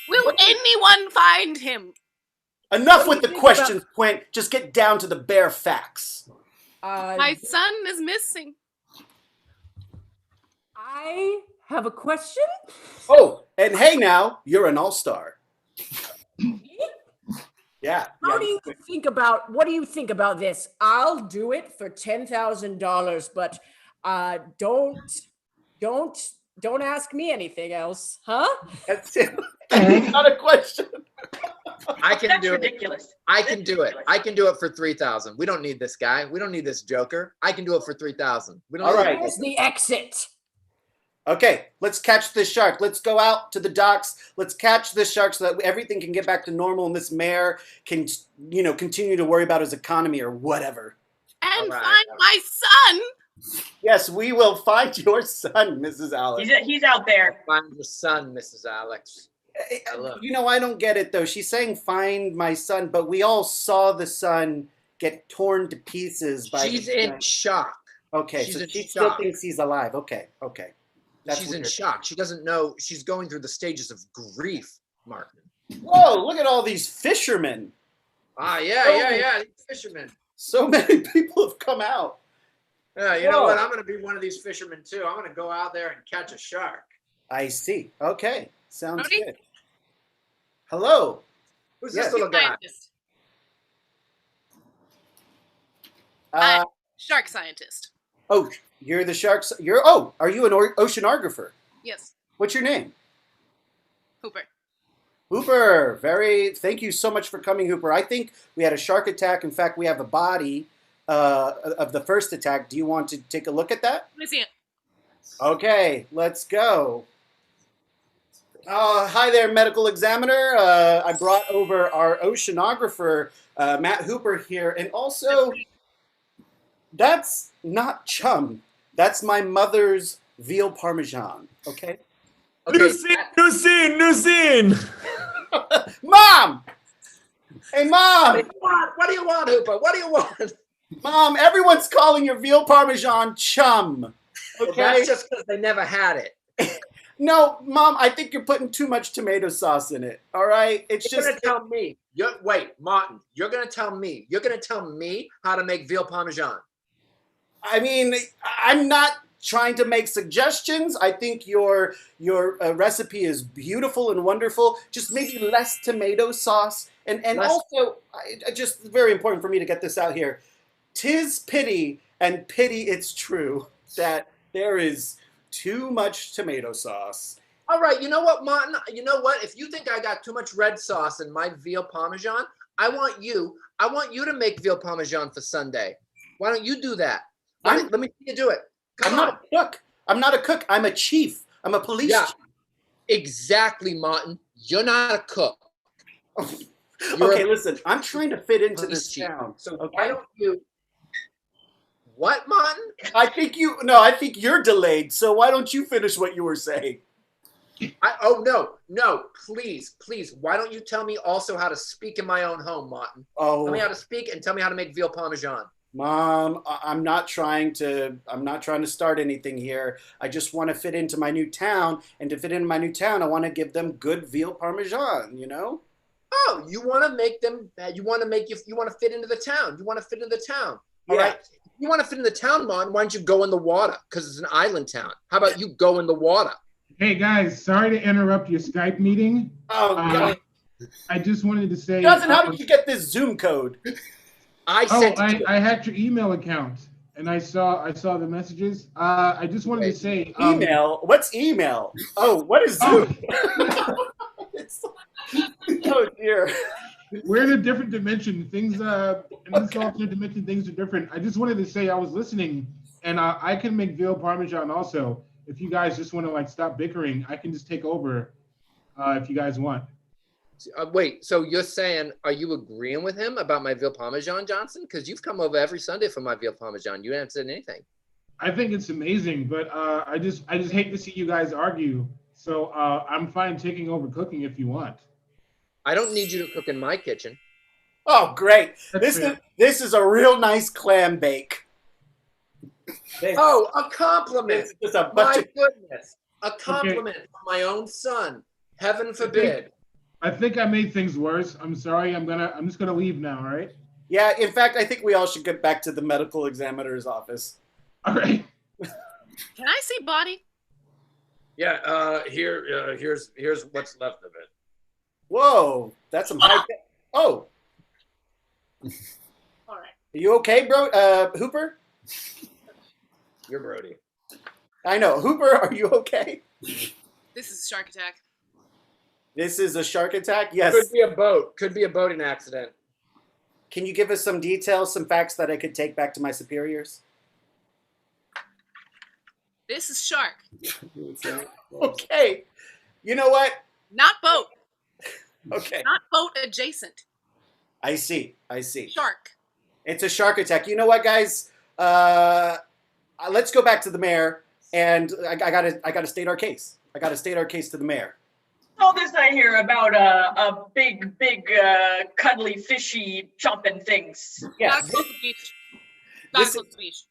Will anyone find him? Enough What with do the you think questions, Quint. Just get down to the bare facts. My son is missing. I have a question. Oh, and hey now, you're an all-star. Yeah. How yeah. do you think about what do you think about this? I'll do it for $10,000, but don't ask me anything else, huh? That's it. That's not a question. I can That's do it. ridiculous. I can do it. I can do it for 3,000. We don't need this guy. We don't need this joker. I can do it for 3,000. We don't. All need right. Where's the exit? Okay, let's catch this shark. Let's go out to the docks. Let's catch this shark so that everything can get back to normal and this mayor can, continue to worry about his economy or whatever. And All right. find my son. Yes, we will find your son, Mrs. Alex. He's out there. Find your son, Mrs. Alex. Hello. I don't get it though. She's saying find my son, but we all saw the son get torn to pieces by. She's in shock. Okay, she's so in she still shock. thinks he's alive. Okay. That's She's in weird. shock. She doesn't know. She's going through the stages of grief, Martin. Whoa! Look at all these fishermen. Yeah. Fisherman. So many people have come out. Yeah, you know Whoa. what? I'm going to be one of these fishermen too. I'm going to go out there and catch a shark. I see. Okay, sounds Howdy. good. Hello. Who's Yes. this little guy? Scientist. Shark scientist. Oh, you're the sharks. Are you an oceanographer? Yes. What's your name? Hooper. Hooper. Thank you so much for coming, Hooper. I think we had a shark attack. In fact, we have a body of the first attack. Do you want to take a look at that? Let me see it. Okay, let's go. Hi there, medical examiner. I brought over our oceanographer, Matt Hooper here. And also, that's not chum. That's my mother's veal parmesan, okay? New scene. Mom! Hey, Mom! What do you want, Hooper? What do you want? Mom, everyone's calling your veal parmesan chum, Well, okay? that's just because they never had it. No, Mom, I think you're putting too much tomato sauce in it, all right? It's You're just... gonna tell me. Wait, Martin. You're gonna tell me. You're gonna tell me how to make veal parmesan. I mean, I'm not trying to make suggestions. I think your recipe is beautiful and wonderful. Just maybe less tomato sauce. And also, just very important for me to get this out here. 'Tis pity, and pity it's true, that there is too much tomato sauce. All right. You know what, Martin? You know what? If you think I got too much red sauce in my veal parmesan, I want you to make veal parmesan for Sunday. Why don't you do that? Let me see you do it. I'm not a cook. I'm not a cook. I'm a chief. I'm a police chief. Exactly, Martin. You're not a cook. Okay, listen. I'm trying to fit into police this chief. town. So okay? why don't you? What, Martin? I think you're delayed. So why don't you finish what you were saying? No, please. Why don't you tell me also how to speak in my own home, Martin? Oh, Tell me how to speak and tell me how to make veal parmesan. Mom, I'm not trying to start anything here. I just want to fit into my new town, and to fit into my new town, I want to give them good veal parmesan, Oh, you want to make them, you want to fit into the town. You want to fit into the town. All Yeah. right. You want to fit in the town, Martin, why don't you go in the water? Because it's an island town. How about you go in the water? Hey guys, sorry to interrupt your Skype meeting. Oh, God. I just wanted to say. Justin, how did you get this Zoom code? I sent it to I hacked your email account and I saw the messages. I just wanted to say. Email? What's email? Oh, what is Zoom? Oh dear. we're in a different dimension. Things in this alternate dimension, things are different. I just wanted to say I was listening, and I can make veal parmesan also. If you guys just want to like stop bickering, I can just take over if you guys want. Wait, so you're saying, are you agreeing with him about my veal parmesan, Johnson? Because you've come over every Sunday for my veal parmesan. You haven't said anything. I think it's amazing, but I just hate to see you guys argue. So I'm fine taking over cooking if you want. I don't need you to cook in my kitchen. Oh, great! That's fair. This is a real nice clam bake. Oh, a compliment. It's just a bunch My of goodness. A compliment from my own son. Heaven forbid. I think I made things worse. I'm sorry. I'm just gonna leave now. All right. yeah. In fact, I think we all should get back to the medical examiner's office. All right. Can I see body? Yeah, here's what's left of it. Whoa, that's some high. Oh, All right. are you okay, bro? Hooper? You're Brody. I know. Hooper, are you okay? This is a shark attack. This is a shark attack? Yes. Could be a boat. Could be a boating accident. Can you give us some details, some facts that I could take back to my superiors? This is shark. Okay. You know what? Not boat. Okay. Not boat adjacent. I see. I see. Shark. It's a shark attack. You know what, guys? Let's go back to the mayor, and I gotta state our case. I gotta state our case to the mayor. All this I hear about a big, cuddly, fishy, chomping things. Yeah. Not close to the beach. Not this close to the beach.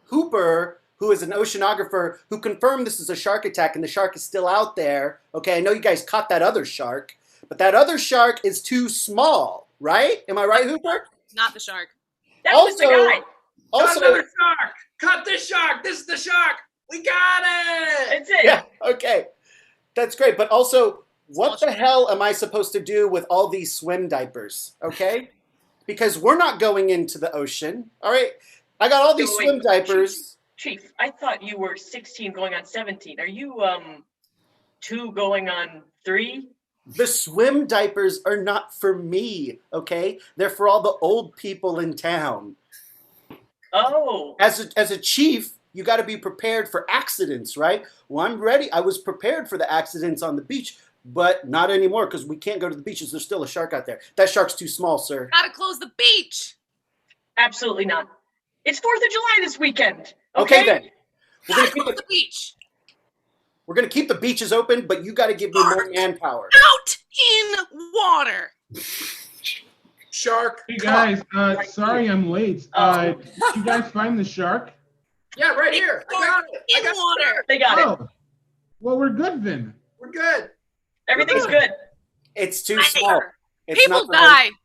Hooper, who is an oceanographer, who confirmed this is a shark attack, and the shark is still out there. Okay, I know you guys caught that other shark, but that other shark is too small, right? Am I right, Hooper? Not the shark. That was the guy. Got another shark. Cut this shark. This is the shark. We got it. That's it. Yeah, okay. That's great. But also, what Small the hell am I supposed to do with all these swim diapers? Okay? Because we're not going into the ocean. All right? I got all these Wait, swim diapers. Chief, I thought you were 16 going on 17. Are you 2 going on 3? The swim diapers are not for me, okay? They're for all the old people in town. Oh. As a chief, you got to be prepared for accidents, right? Well, I'm ready. I was prepared for the accidents on the beach, but not anymore because we can't go to the beaches. There's still a shark out there. That shark's too small, sir. Gotta close the beach. Absolutely not. It's 4th of July this weekend. Okay, then. We're Gotta gonna close the beach. keep the beaches open, but you got to give me more manpower. Out in water. Shark. Hey guys, sorry I'm late. Oh. Did you guys find the shark? Yeah, right here. I got it. I In got water. They got it. Oh, well, we're good then. We're good. Everything's good. It's too Right small. here. It's People not the right- die.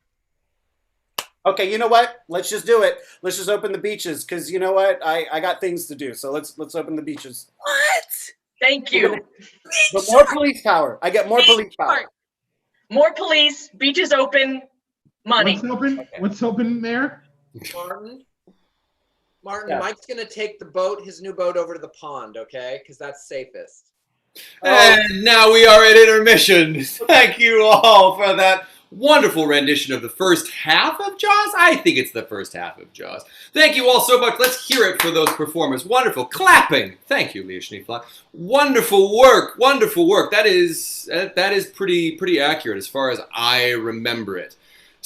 Okay, you know what? Let's just do it. Let's just open the beaches because you know what? I got things to do. So let's open the beaches. What? Thank you. But more police power. I get more police power. Shark. More police, beaches open, money. What's open? Okay. What's open there? Martin, Yeah. Mike's gonna take the boat, his new boat, over to the pond, okay? Because that's safest. And now we are at intermission. Thank you all for that wonderful rendition of the first half of Jaws. I think it's the first half of Jaws. Thank you all so much. Let's hear it for those performers. Wonderful clapping. Thank you, Leah Schneeflock. Wonderful work. Wonderful work. That is pretty accurate as far as I remember it.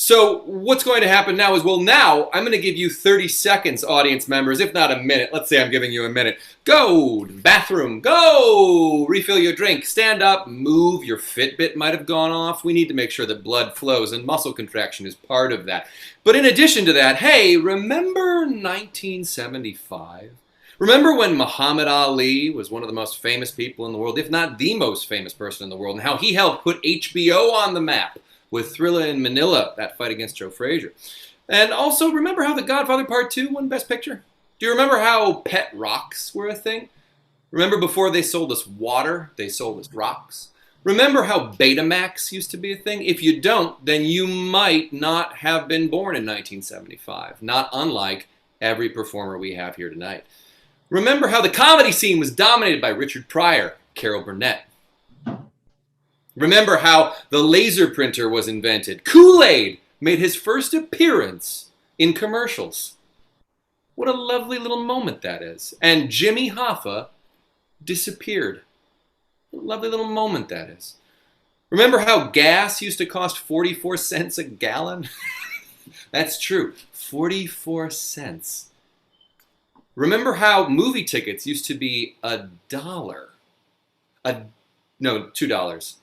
So what's going to happen now is, well, now I'm going to give you 30 seconds, audience members, if not a minute. Let's say I'm giving you a minute. Go to the bathroom. Go refill your drink. Stand up. Move. Your Fitbit might have gone off. We need to make sure that blood flows, and muscle contraction is part of that. But in addition to that, hey, remember 1975? Remember when Muhammad Ali was one of the most famous people in the world, if not the most famous person in the world, and how he helped put HBO on the map with Thriller in Manila, that fight against Joe Frazier. And also, remember how The Godfather Part 2 won Best Picture? Do you remember how pet rocks were a thing? Remember before they sold us water, they sold us rocks? Remember how Betamax used to be a thing? If you don't, then you might not have been born in 1975, not unlike every performer we have here tonight. Remember how the comedy scene was dominated by Richard Pryor, Carol Burnett. Remember how the laser printer was invented. Kool-Aid made his first appearance in commercials. What a lovely little moment that is. And Jimmy Hoffa disappeared. What a lovely little moment that is. Remember how gas used to cost 44 cents a gallon? That's true. 44 cents. Remember how movie tickets used to be $1? No, $2.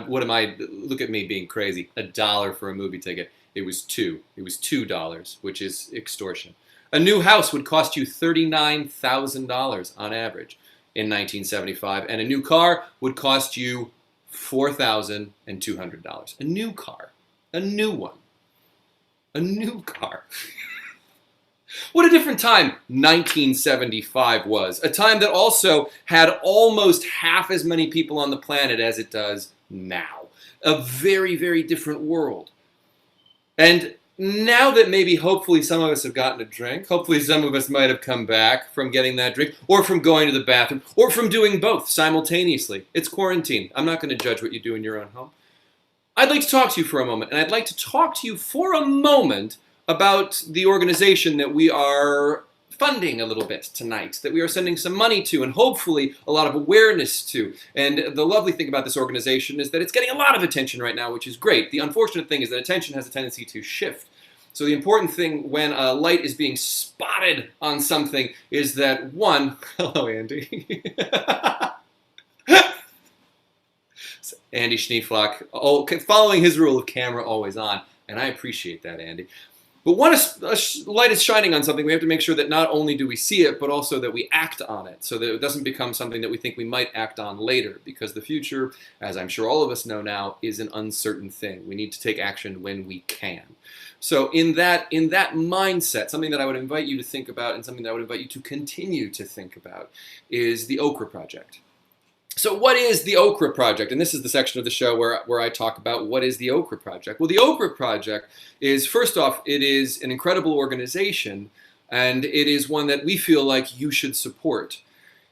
What am I? Look at me being crazy. $1 for a movie ticket. It was $2. It was $2, which is extortion. A new house would cost you $39,000 on average in 1975, and a new car would cost you $4,200. A new car. A new one. A new car. What a different time 1975 was. A time that also had almost half as many people on the planet as it does now. A very, very different world. And now that maybe hopefully some of us have gotten a drink, hopefully some of us might have come back from getting that drink, or from going to the bathroom, or from doing both simultaneously. It's quarantine. I'm not going to judge what you do in your own home. I'd like to talk to you for a moment, and I'd like to talk to you for a moment about the organization that we are funding a little bit tonight, that we are sending some money to, and hopefully a lot of awareness to. And the lovely thing about this organization is that it's getting a lot of attention right now, which is great. The unfortunate thing is that attention has a tendency to shift. So the important thing when a light is being spotted on something is that, one, hello Andy. Andy Schneeflock, following his rule of camera always on, and I appreciate that, Andy. But when a light is shining on something, we have to make sure that not only do we see it, but also that we act on it, so that it doesn't become something that we think we might act on later, because the future, as I'm sure all of us know now, is an uncertain thing. We need to take action when we can. So in that mindset, something that I would invite you to think about, and something that I would invite you to continue to think about, is the Okra Project. So what is the Okra Project? And this is the section of the show where I talk about what is the Okra Project. Well, the Okra Project is, first off, it is an incredible organization, and it is one that we feel like you should support.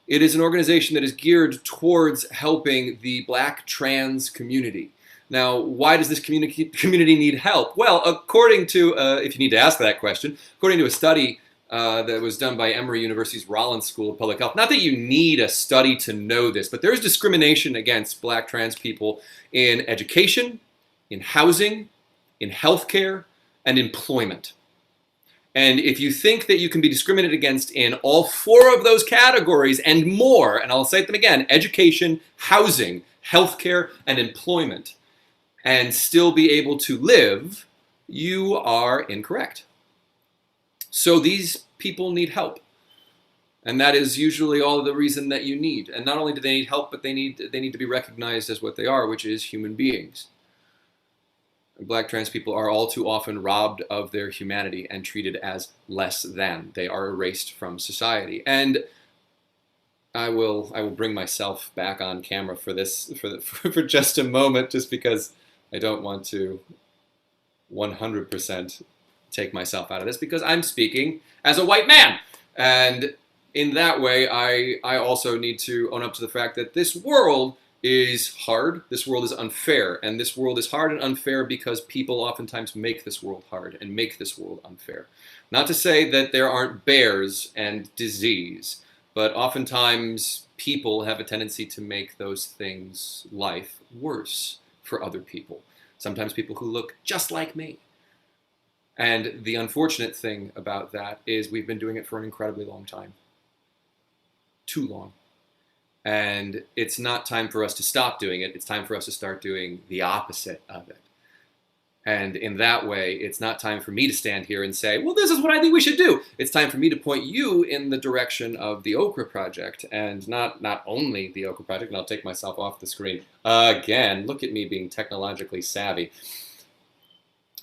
It is an organization that is geared towards helping the Black trans community. Now, why does this community need help? Well, according to, if you need to ask that question, according to a study that was done by Emory University's Rollins School of Public Health. Not that you need a study to know this, but there's discrimination against Black trans people in education, in housing, in healthcare, and employment. And if you think that you can be discriminated against in all four of those categories and more, and I'll say them again, education, housing, healthcare, and employment, and still be able to live, you are incorrect. So these people need help. And that is usually all the reason that you need. And not only do they need help, but they need to be recognized as what they are, which is human beings. Black trans people are all too often robbed of their humanity and treated as less than. They are erased from society. And I will bring myself back on camera for this for just a moment, just because I don't want to 100% take myself out of this, because I'm speaking as a white man. And in that way, I also need to own up to the fact that this world is hard, this world is unfair, and this world is hard and unfair because people oftentimes make this world hard and make this world unfair. Not to say that there aren't bears and disease, but oftentimes people have a tendency to make those things, life, worse for other people. Sometimes people who look just like me. And the unfortunate thing about that is we've been doing it for an incredibly long time. Too long. And it's not time for us to stop doing it. It's time for us to start doing the opposite of it. And in that way, it's not time for me to stand here and say, well, this is what I think we should do. It's time for me to point you in the direction of the Okra Project, and not only the Okra Project, and I'll take myself off the screen again. Look at me being technologically savvy.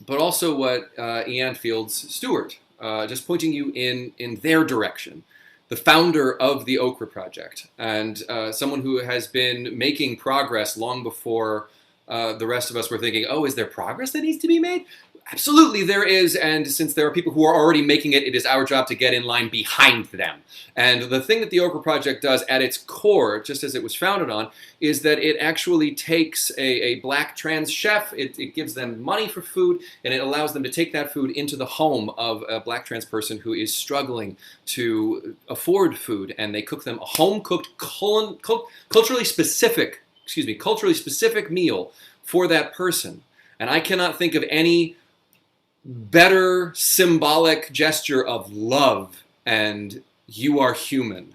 But also what Ian Fields Stewart, just pointing you in their direction. The founder of the Okra Project, and someone who has been making progress long before the rest of us were thinking, oh, is there progress that needs to be made? Absolutely, there is, and since there are people who are already making it, it is our job to get in line behind them. And the thing that the Okra Project does at its core, just as it was founded on, is that it actually takes a black trans chef, it gives them money for food, and it allows them to take that food into the home of a black trans person who is struggling to afford food, and they cook them a home-cooked, culturally specific meal for that person. And I cannot think of any better symbolic gesture of love and you are human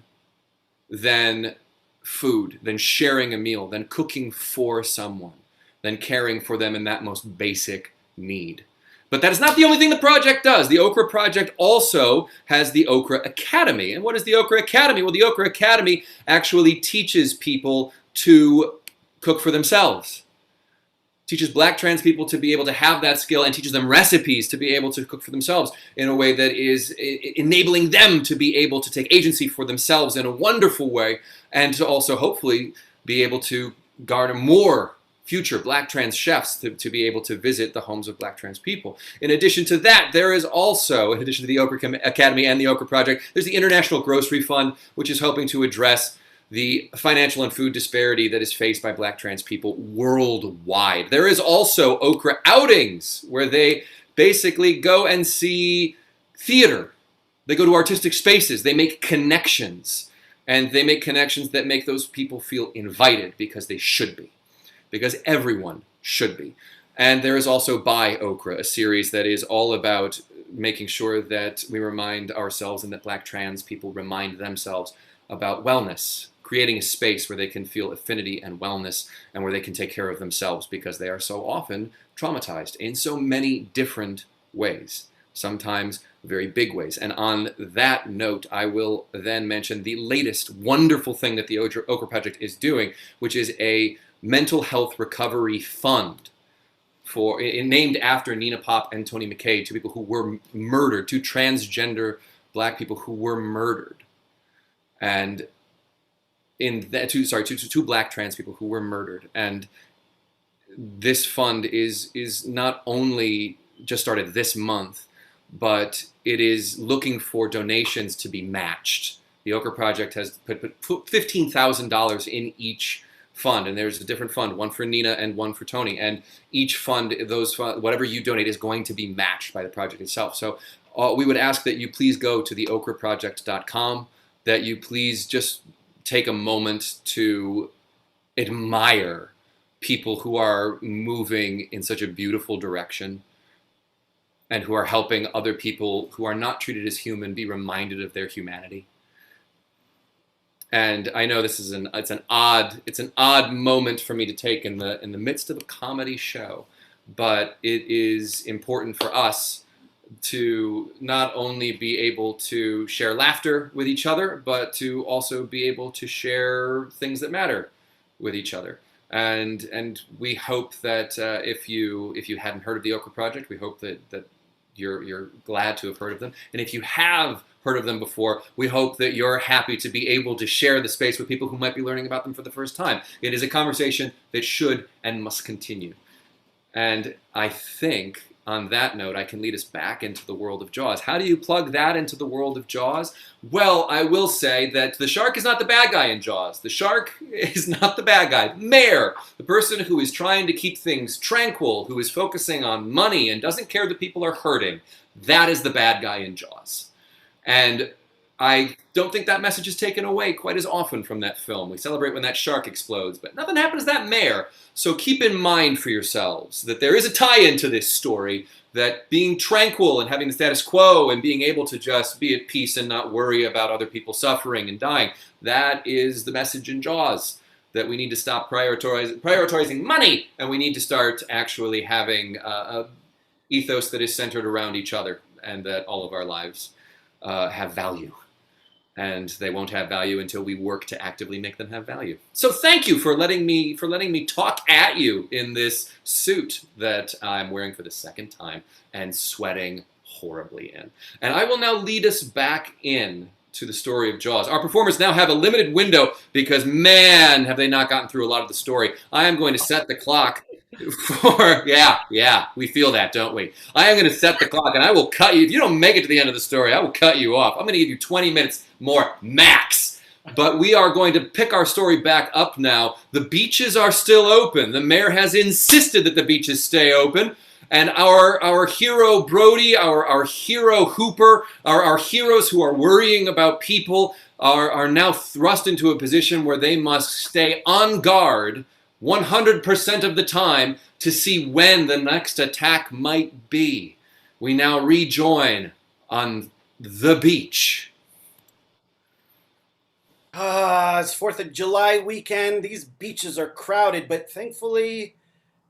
than food, than sharing a meal, than cooking for someone, than caring for them in that most basic need. But that is not the only thing the project does. The Okra Project also has the Okra Academy. And what is the Okra Academy? Well, the Okra Academy actually teaches people to cook for themselves. Teaches black trans people to be able to have that skill and teaches them recipes to be able to cook for themselves in a way that is enabling them to be able to take agency for themselves in a wonderful way and to also hopefully be able to garner more future black trans chefs to be able to visit the homes of black trans people. In addition to that, there is also, in addition to the Okra Academy and the Okra Project, there's the International Grocery Fund, which is helping to address the financial and food disparity that is faced by black trans people worldwide. There is also Okra Outings, where they basically go and see theater. They go to artistic spaces. They make connections. And they make connections that make those people feel invited because they should be. Because everyone should be. And there is also By Okra, a series that is all about making sure that we remind ourselves and that black trans people remind themselves about wellness, creating a space where they can feel affinity and wellness and where they can take care of themselves because they are so often traumatized in so many different ways, sometimes very big ways. And on that note, I will then mention the latest wonderful thing that the Okra Project is doing, which is a mental health recovery fund named after Nina Pop and Tony McKay, two people who were murdered, two transgender black people who were murdered. And in that, two black trans people who were murdered. And this fund is not only just started this month, but it is looking for donations to be matched. The Okra Project has put $15,000 in each fund, and there's a different fund, one for Nina and one for Tony. And each fund, whatever you donate, is going to be matched by the project itself. So we would ask that you please go to the okraproject.com, that you please just take a moment to admire people who are moving in such a beautiful direction and who are helping other people who are not treated as human be reminded of their humanity. And I know this is an odd moment for me to take in the midst of a comedy show, but it is important for us to not only be able to share laughter with each other, but to also be able to share things that matter with each other. And we hope that if you hadn't heard of the Okra Project, we hope that you're glad to have heard of them. And if you have heard of them before, we hope that you're happy to be able to share the space with people who might be learning about them for the first time. It is a conversation that should and must continue. And I think on that note, I can lead us back into the world of Jaws. How do you plug that into the world of Jaws? Well, I will say that the shark is not the bad guy in Jaws. The shark is not the bad guy. Mayor, the person who is trying to keep things tranquil, who is focusing on money and doesn't care that people are hurting, that is the bad guy in Jaws. And I don't think that message is taken away quite as often from that film. We celebrate when that shark explodes, but nothing happens to that mayor. So keep in mind for yourselves that there is a tie-in to this story, that being tranquil and having the status quo and being able to just be at peace and not worry about other people suffering and dying, that is the message in Jaws, that we need to stop prioritizing money, and we need to start actually having a ethos that is centered around each other, and that all of our lives have value. And they won't have value until we work to actively make them have value. So thank you for letting me talk at you in this suit that I'm wearing for the second time and sweating horribly in. And I will now lead us back in to the story of Jaws. Our performers now have a limited window because, man, have they not gotten through a lot of the story. I am going to set the clock for, yeah, we feel that, don't we? I am going to set the clock, and I will cut you. If you don't make it to the end of the story, I will cut you off. I'm going to give you 20 minutes more, max. But we are going to pick our story back up now. The beaches are still open. The mayor has insisted that the beaches stay open. And our hero Brody, our hero Hooper, our heroes who are worrying about people are now thrust into a position where they must stay on guard 100% of the time to see when the next attack might be. We now rejoin on the beach. It's 4th of July weekend. These beaches are crowded, but thankfully,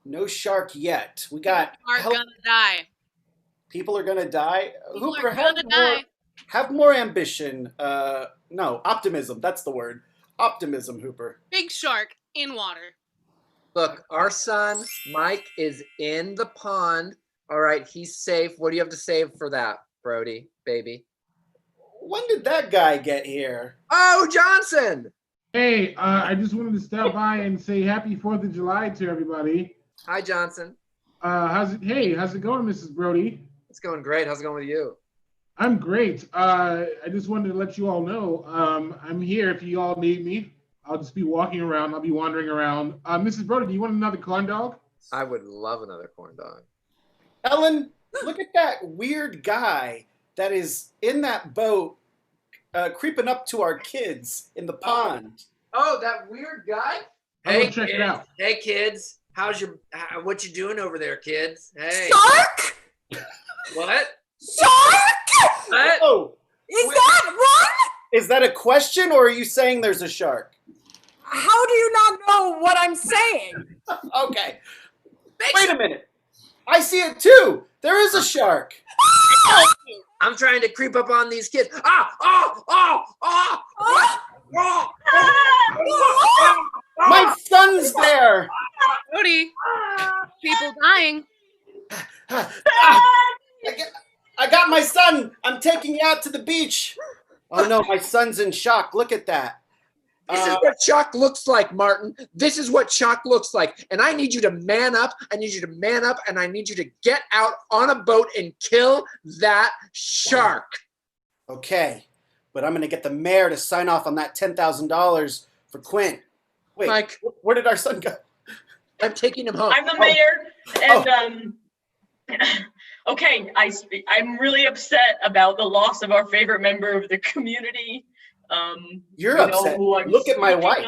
no shark yet. We got Are gonna die. People are gonna die. People Hooper, are gonna die. have more ambition. No, optimism. That's the word. Optimism, Hooper. Big shark in water. Look, our son, Mike, is in the pond. All right, he's safe. What do you have to say for that, Brody, baby? When did that guy get here? Oh, Johnson! Hey, I just wanted to stop by and say happy 4th of July to everybody. Hi, Johnson. How's it going, Mrs. Brody? It's going great. How's it going with you? I'm great. I just wanted to let you all know I'm here if you all need me. I'll just be walking around. I'll be wandering around. Mrs. Brody, do you want another corn dog? I would love another corn dog. Ellen, look at that weird guy that is in that boat creeping up to our kids in the pond. Oh, that weird guy? I'm gonna check it out. Hey, kids. What you doing over there, kids? Hey. Shark? What? Shark? What? Oh, Is that one? is that a question or are you saying there's a shark? How do you not know what I'm saying? Okay. Wait a minute. I see it too. There is a shark. I'm trying to creep up on these kids. My son's there. Brody, people dying. I got my son. I'm taking you out to the beach. Oh no, my son's in shock. Look at that. This is what shock looks like, Martin. This is what shock looks like. And I need you to man up. I need you to man up. And I need you to get out on a boat and kill that shark. Okay, but I'm going to get the mayor to sign off on that $10,000 for Quint. Wait, Mike. Where did our son go? I'm taking him home. I'm the mayor, and okay, I'm really upset about the loss of our favorite member of the community. You're upset. Look at my wife.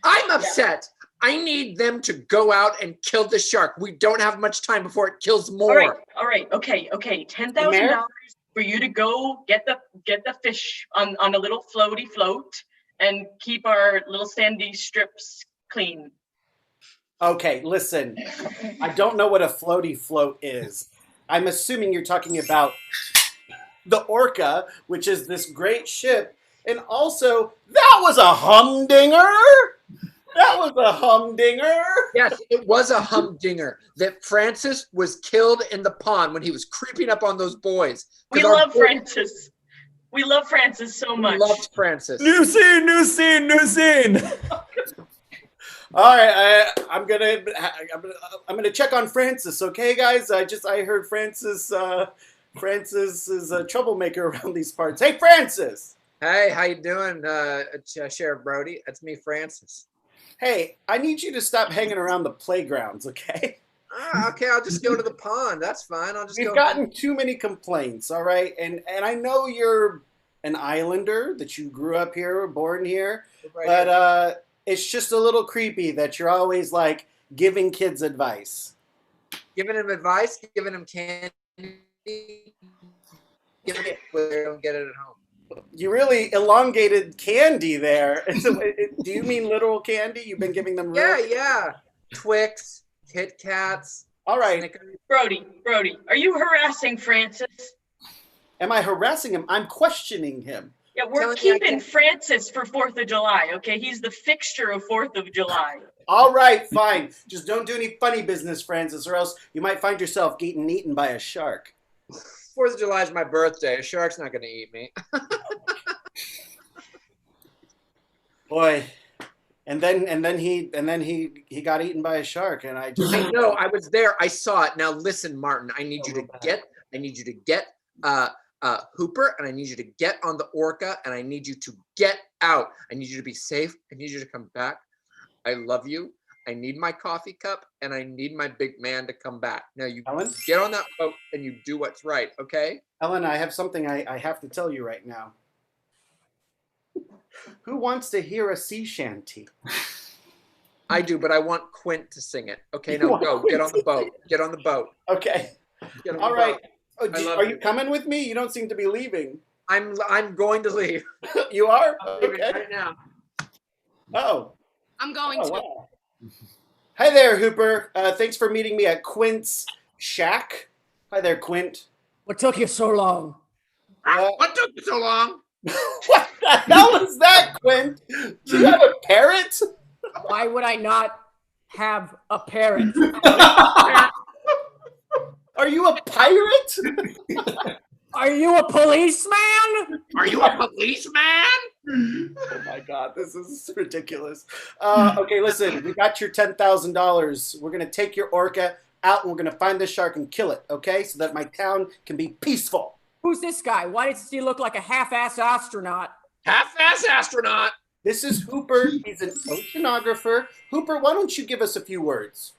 I'm upset. I need them to go out and kill the shark. We don't have much time before it kills more. All right, okay. $10,000 for you to go get the fish on a little floaty float and keep our little sandy strips clean. Okay, listen. I don't know what a floaty float is. I'm assuming you're talking about the Orca, which is this great ship. And also, that was a humdinger. That was a humdinger. Yes, it was a humdinger. That Francis was killed in the pond when he was creeping up on those boys. We love Francis. We love Francis so much. We loved Francis. New scene. All right, I'm gonna check on Francis. Okay, guys. I heard Francis is a troublemaker around these parts. Hey, Francis. Hey, how you doing, Sheriff Brody? That's me, Francis. Hey, I need you to stop hanging around the playgrounds, okay? Okay, I'll just go to the pond. That's fine. We've gotten too many complaints, all right? And I know you're an islander, that you grew up here, born here, but it's just a little creepy that you're always like giving kids advice. Giving them advice, giving them candy, giving it where they don't get it at home. You really elongated candy there. Do you mean literal candy? You've been giving them real? Yeah. Twix, Kit Kats. All right. Snickers. Brody, are you harassing Francis? Am I harassing him? I'm questioning him. Yeah, we're keeping Francis for 4th of July, okay? He's the fixture of 4th of July. All right, fine. Just don't do any funny business, Francis, or else you might find yourself getting eaten by a shark. 4th of July is my birthday. A shark's not going to eat me. Boy, and then he got eaten by a shark, and I just I know. I was there. I saw it. Now listen, Martin. I need you to get Hooper, and I need you to get on the orca, and I need you to get out. I need you to be safe. I need you to come back. I love you. I need my coffee cup, and I need my big man to come back. Now you Ellen? get on that boat and you do what's right, okay? Ellen, I have something I have to tell you right now. Who wants to hear a sea shanty? I do, but I want Quint to sing it. Okay, You now want go. Get on the boat. Get on the boat. Okay. Get on All the right. boat. Oh, I love are you. you coming with me? You don't seem to be leaving. I'm going to leave. You are? I'm leaving Okay. right now. Oh. I'm going Oh, to. wow. Hi there, Hooper. Thanks for meeting me at Quint's shack. Hi there, Quint. What took you so long? What took you so long? What the hell is that, Quint? Do you have a parrot? Why would I not have a parrot? Are you a pirate? Are you a policeman? Are you a policeman? Oh my God, this is ridiculous. Okay, listen, we got your $10,000. We're gonna take your orca out and we're gonna find the shark and kill it, okay? So that my town can be peaceful. Who's this guy? Why does he look like a half-ass astronaut? Half-ass astronaut. This is Hooper. He's an oceanographer. Hooper, why don't you give us a few words?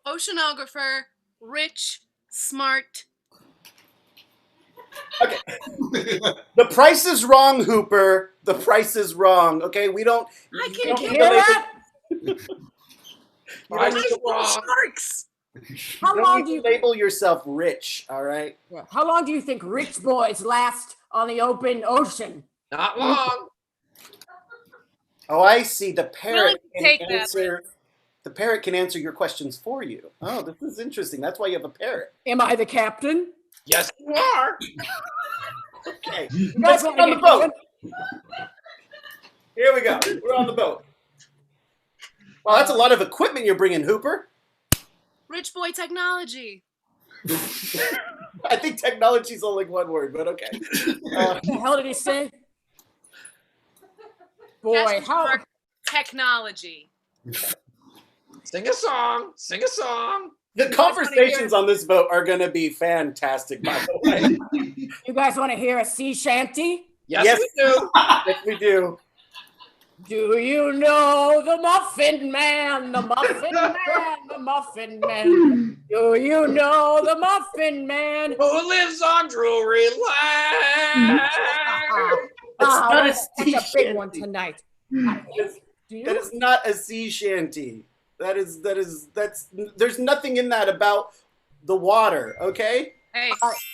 Oceanographer, rich, smart. Okay. The price is wrong, Hooper. The price is wrong. Okay, we don't. I you can don't hear need to label- that? you Price don't is need to- wrong. Sharks. How you don't long need do you to label yourself rich. All right. How long do you think rich boys last on the open ocean? Not long. Oh, I see. The parrot to take that answer. The parrot can answer your questions for you. Oh, this is interesting. That's why you have a parrot. Am I the captain? Yes, you are. Okay. You Let's guys get want on to the get boat. going? Here we go. We're on the boat. Well, that's a lot of equipment you're bringing, Hooper. Rich boy technology. I think technology's only one word, but okay. What the hell did he say? Boy, Yes, how Mark, technology. Sing a song. Sing a song. The conversations on this boat are going to be fantastic, by the way. you guys want to hear a sea shanty? Yes, we do. Yes, we do. Do you know the Muffin Man? The Muffin Man, the Muffin Man. Do you know the Muffin Man? Who lives on Drury Lane? not a That's sea a big one shanty. tonight. That Do you? is not a sea shanty. That's there's nothing in that about the water, okay? Hey,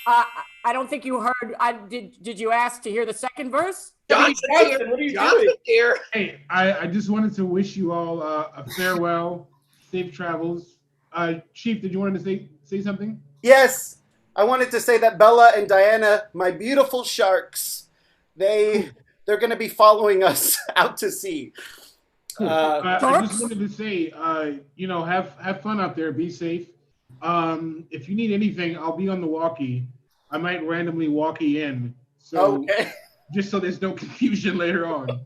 I don't think you heard. Did you ask to hear the second verse? Johnson Johnson, here. what are you Johnson doing? here. Hey, I just wanted to wish you all a farewell, safe travels. Chief, did you want to say something? Yes, I wanted to say that Bella and Diana, my beautiful sharks, they're going to be following us out to sea. I Sharks? just wanted to say, have fun out there. Be safe. If you need anything, I'll be on the walkie. I might randomly walkie in. So Okay. just so there's no confusion later on.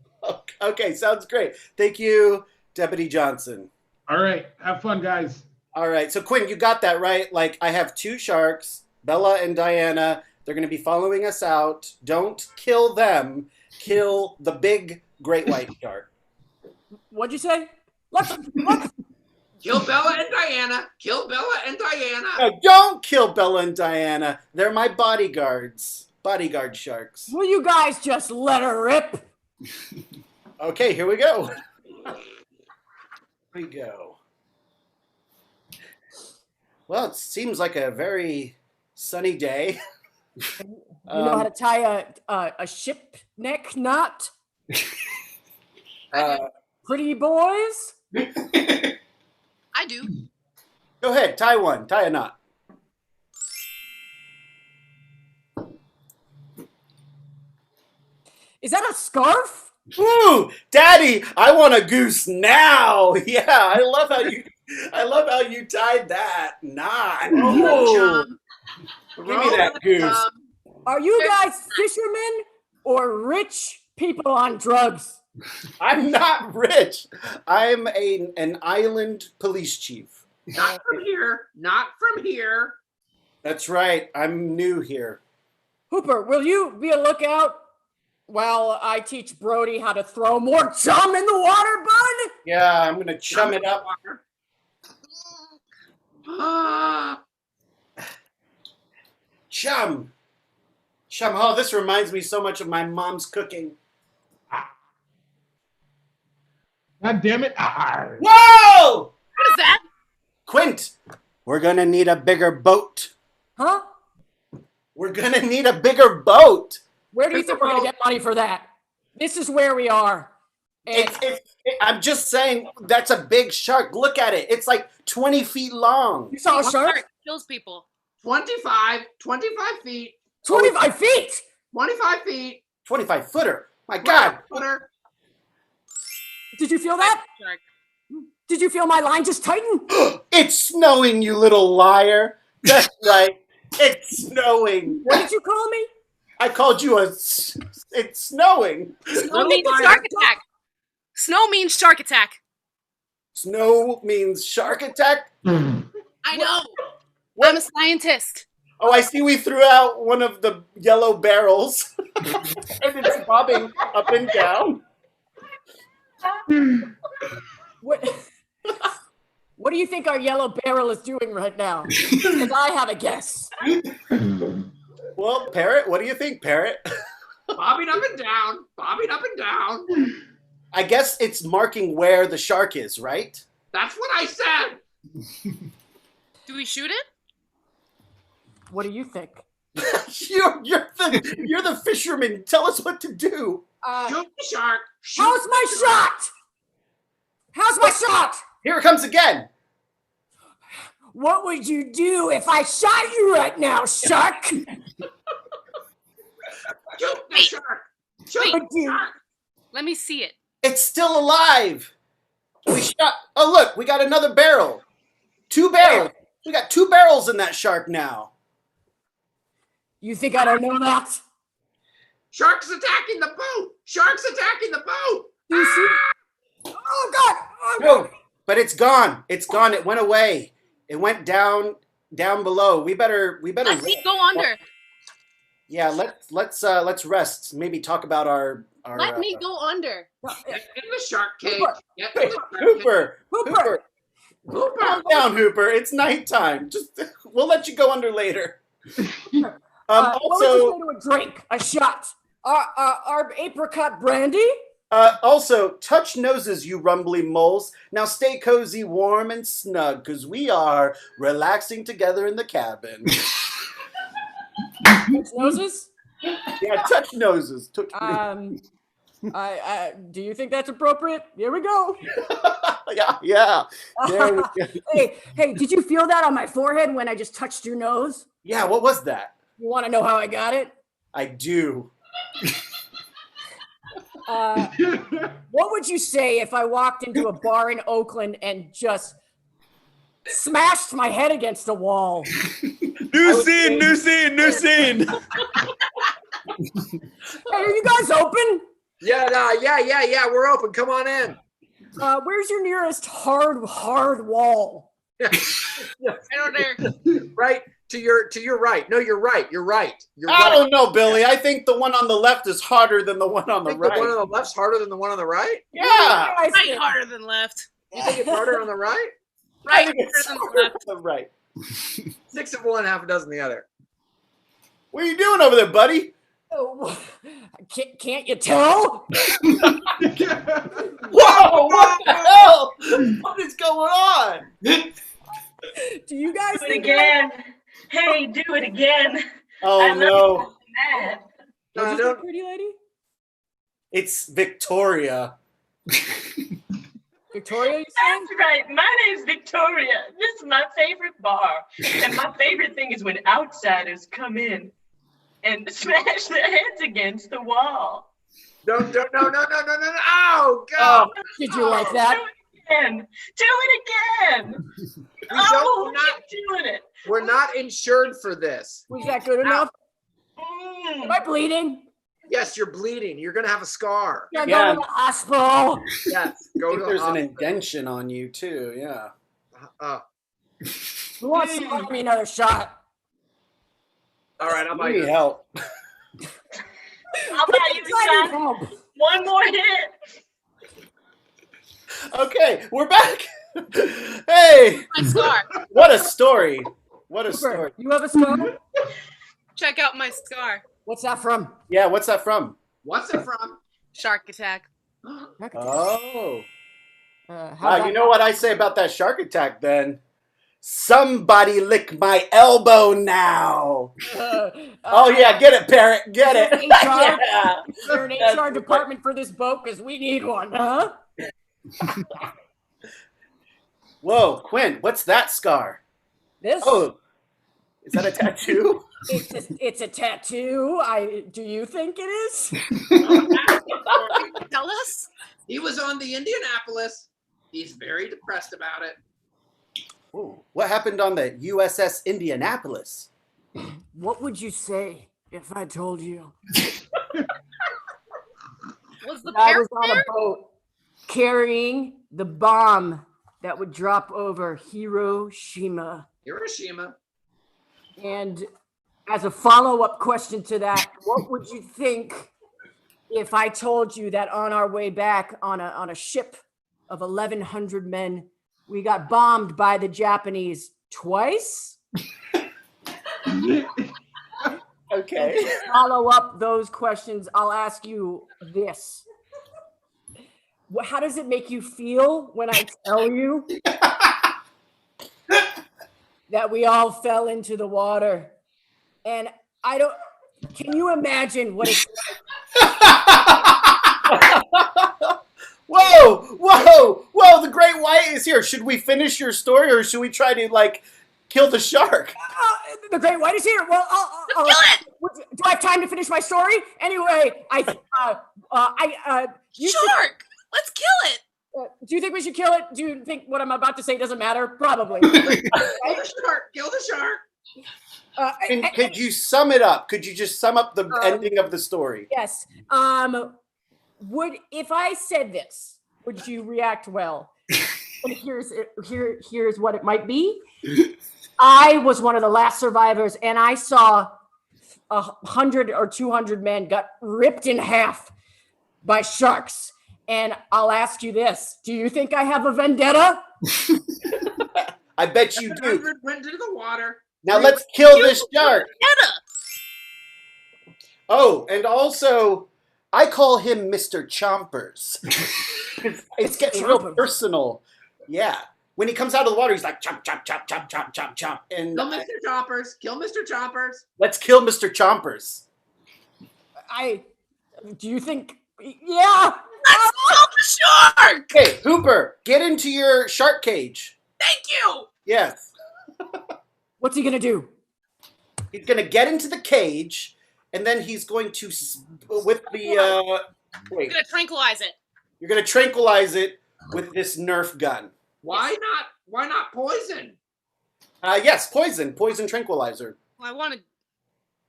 Okay, sounds great. Thank you, Deputy Johnson. All right. Have fun, guys. All right, so Quinn, you got that right. Like, I have two sharks, Bella and Diana. They're going to be following us out. Don't kill them. Kill the big great white shark. What'd you say? Let's Kill Bella and Diana. Kill Bella and Diana. No, don't kill Bella and Diana. They're my bodyguards. Bodyguard sharks. will you guys just let her rip? Okay, here we go. Here we go. Well, it seems like a very sunny day. You know how to tie a ship neck knot? Pretty boys? I do. Go ahead, tie one. Tie a knot. Is that a scarf? Ooh, Daddy, I want a goose now. Yeah, I love how you tied that knot. Ooh, give me that goose. Are you guys fishermen or rich people on drugs. I'm not rich. I'm an island police chief. Not from here. Not from here. That's right. I'm new here. Hooper, will you be a lookout while I teach Brody how to throw more chum in the water, bud? Yeah, I'm gonna chum it up. Chum. Chum. Oh, this reminds me so much of my mom's cooking. God damn it. Arr. Whoa! What is that? Quint, we're gonna need a bigger boat. Huh? We're gonna need a bigger boat. Where do you think we're gonna get money for that? This is where we are. And I'm just saying, that's a big shark. Look at it. It's like 20 feet long. you saw a One shark? shark kills people. 25 feet. 25 feet! 25 feet. 25 footer. My God. Footer. Did you feel that? Shark. Did you feel my line just tighten? It's snowing, you little liar. That's right. It's snowing. What did you call me? I called you it's snowing. Snow means shark attack. Snow means shark attack. Snow means shark attack. I know. What? I'm a scientist. Oh, I see we threw out one of the yellow barrels. And it's bobbing up and down. What do you think our yellow barrel is doing right now? Because I have a guess. Well, Parrot, what do you think, Parrot? Bobbing up and down. Bobbing up and down. I guess it's marking where the shark is, right? That's what I said. Do we shoot it? What do you think? you're the fisherman. Tell us what to do. Shoot the shark. Shoot How's my the shark. shot? How's my shot? Here it comes again. What would you do if I shot you right now, shark? Shoot the shark. Shoot Wait. the shark. Let me see it. It's still alive. We shot. Oh, look, we got another barrel. 2 barrels. We got 2 barrels in that shark now. You think I don't know that? Shark's attacking the boat. Shark's attacking the boat. Do you see? Oh God! Oh, No, God. but it's gone. It's gone. It went away. It went down below. We better. Let me go under. Yeah, let's rest. Maybe talk about our. Let me go under. Get in the shark cage. Hooper. Get in the shark cage. Hooper. Hooper. Hooper. Calm down, Hooper. It's nighttime. Just we'll let you go under later. What would you Also, say to a drink? A shot? Our apricot brandy? also, touch noses, you rumbly moles. Now stay cozy, warm, and snug, because we are relaxing together in the cabin. Touch noses? Yeah, touch noses. Do you think that's appropriate? Here we go. yeah. There we go. Hey, did you feel that on my forehead when I just touched your nose? Yeah, what was that? You want to know how I got it? I do. What would you say if I walked into a bar in Oakland and just smashed my head against a wall? New scene. Hey, are you guys open? Yeah. We're open. Come on in. Where's your nearest hard wall? Right over there. Right to your right. No, you're right. You're right. I don't know, Billy. I think the one on the left is harder than the one on the think right. the one on the left's harder than the one on the right? Yeah. Guys, Right harder than left. You think it's harder on the right? I Right think it's harder than harder left. on the right. 6 of one, half a dozen the other. What are you doing over there, buddy? Oh, can't you tell? Whoa! What the hell? What is going on? Do you guys Do it think again. Hey, do it again. Oh I love no! Mad. Was this a pretty lady? It's Victoria. Victoria, you saying? That's right. My name's Victoria. This is my favorite bar. And my favorite thing is when outsiders come in and smash their heads against the wall. No. Oh, God. Did you like that? Do it again. We're not, keep doing it. we're not insured for this. Was that good enough? Mm. Am I bleeding? Yes, you're bleeding. You're gonna have a scar. Yeah, Yeah. go to the hospital. Yes, I go think to there's the an hospital. indention on you too. Yeah. Who wants to give me another shot? All right, I'll buy I you. need help. I'll buy you a shot. One more hit. Okay, we're back. Hey, My scar. what a story! What a story! You have a scar? Check out my scar. What's that from? Yeah, what's that from? What's it from? Shark attack. Oh, How you know what I say about that shark attack? Then somebody lick my elbow now. Oh yeah, get it, parrot, get it. HR? Yeah. Is there an That's HR right. department for this boat? Because we need one, huh? Whoa, Quinn, what's that scar? This? Oh, is that a tattoo? It's a tattoo. Do you think it is? Tell us. He was on the Indianapolis. He's very depressed about it. Ooh, what happened on the USS Indianapolis? What would you say if I told you Was the I parrot was on there? a boat carrying the bomb that would drop over Hiroshima? Hiroshima. And as a follow-up question to that, what would you think if I told you that on our way back on a ship of 1,100 men, we got bombed by the Japanese twice? Okay. To follow up those questions, I'll ask you this. How does it make you feel when I tell you that we all fell into the water? And can you imagine what it's Whoa, the great white is here. Should we finish your story or should we try to kill the shark? the great white is here. Well, Kill it! do I have time to finish my story? Anyway, Shark! Let's kill it! do you think we should kill it? Do you think what I'm about to say doesn't matter? Probably. Kill the shark. Kill the shark. Could you sum it up? Could you just sum up the ending of the story? Yes. If I said this, would you react well? And here's what it might be. I was one of the last survivors, and I saw 100 or 200 men got ripped in half by sharks. And I'll ask you this: do you think I have a vendetta? I bet you do. 100 went into the water. Now let's kill this shark. Oh, and also, I call him Mr. Chompers. It gets real personal. Yeah. When he comes out of the water, he's like, chomp, chomp, chomp, chomp, chomp, chomp, chomp. And Kill Mr. Choppers. Kill Mr. Choppers. let's kill Mr. Chompers. Do you think? Yeah. Let's kill the shark! Okay, Hooper, get into your shark cage. Thank you! Yes. What's he gonna do? He's going to get into the cage, and then he's going to, with the, I'm gonna tranquilize it. you're going to tranquilize it with this Nerf gun. Why not? Why not poison? Yes, poison tranquilizer. Well, I wanted.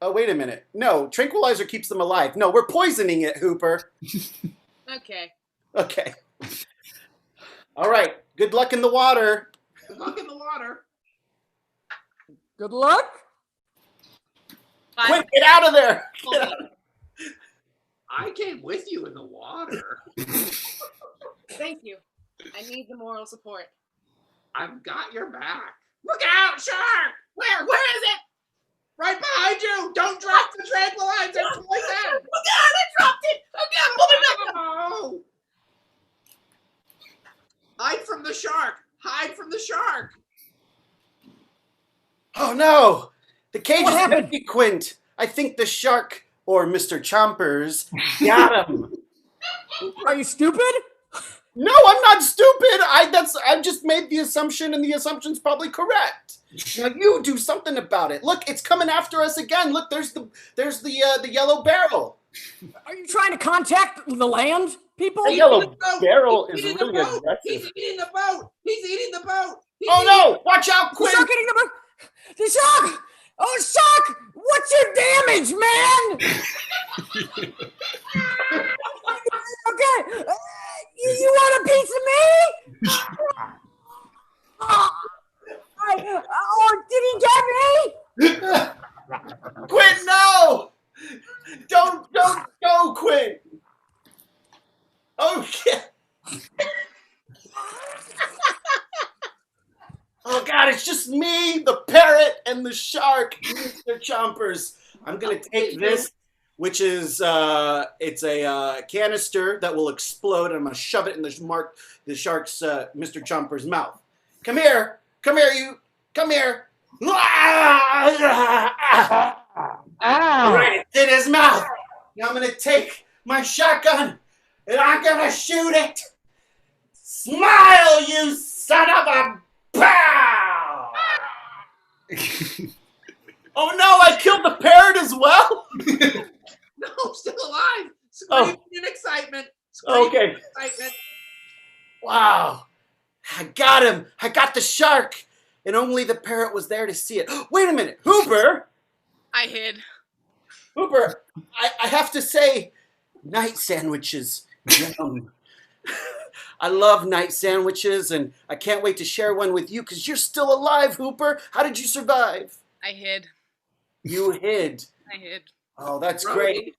Oh, wait a minute. No, tranquilizer keeps them alive. No, we're poisoning it, Hooper. Okay. Okay. All right. Good luck in the water. Good luck in the water. Good luck. Bye. Quick, get out of there. Get out. I came with you in the water. Thank you. I need the moral support. I've got your back. Look out, shark! Where? Where is it? Right behind you! Don't drop the tranquilizer! Poison! Oh God! I dropped it! Oh God! Pull me back! No! Hide from the shark! Hide from the shark! Oh, no. The cage What is happened? empty, Quint. I think the shark, or Mr. Chompers, got him. Are you stupid? No, I'm not stupid. I just made the assumption, and the assumption's probably correct. Now you do something about it. Look, it's coming after us again. Look, there's the yellow barrel. Are you trying to contact the land people? The yellow Eating the boat. barrel He's is eating really the boat. He's aggressive. eating the boat! He's eating the boat! He's Oh eating- no! Watch out, The Quint! shark eating the shark! Oh, Shark, what's your damage, man? Okay, you want a piece of me? Oh, did he get me? Quint, no! Don't go, Quint! Oh, shit! Oh, God, it's just me, the parrot, and the shark, Mr. Chompers. I'm going to take this, which is, it's a canister that will explode, and I'm going to shove it in the shark's, Mr. Chomper's mouth. Come here, you, come here. All right, it's in his mouth. Now I'm going to take my shotgun, and I'm going to shoot it. Smile, you son of a pow! Oh no, I killed the parrot as well? No, I'm still alive. Screaming in excitement. Okay. Excitement. Wow. I got him. I got the shark. And only the parrot was there to see it. Wait a minute. Hooper. I hid. Hooper, I have to say, night sandwiches. Yum. I love night sandwiches, and I can't wait to share one with you because you're still alive, Hooper. How did you survive? I hid. You hid. I hid. Oh, that's Brody, great.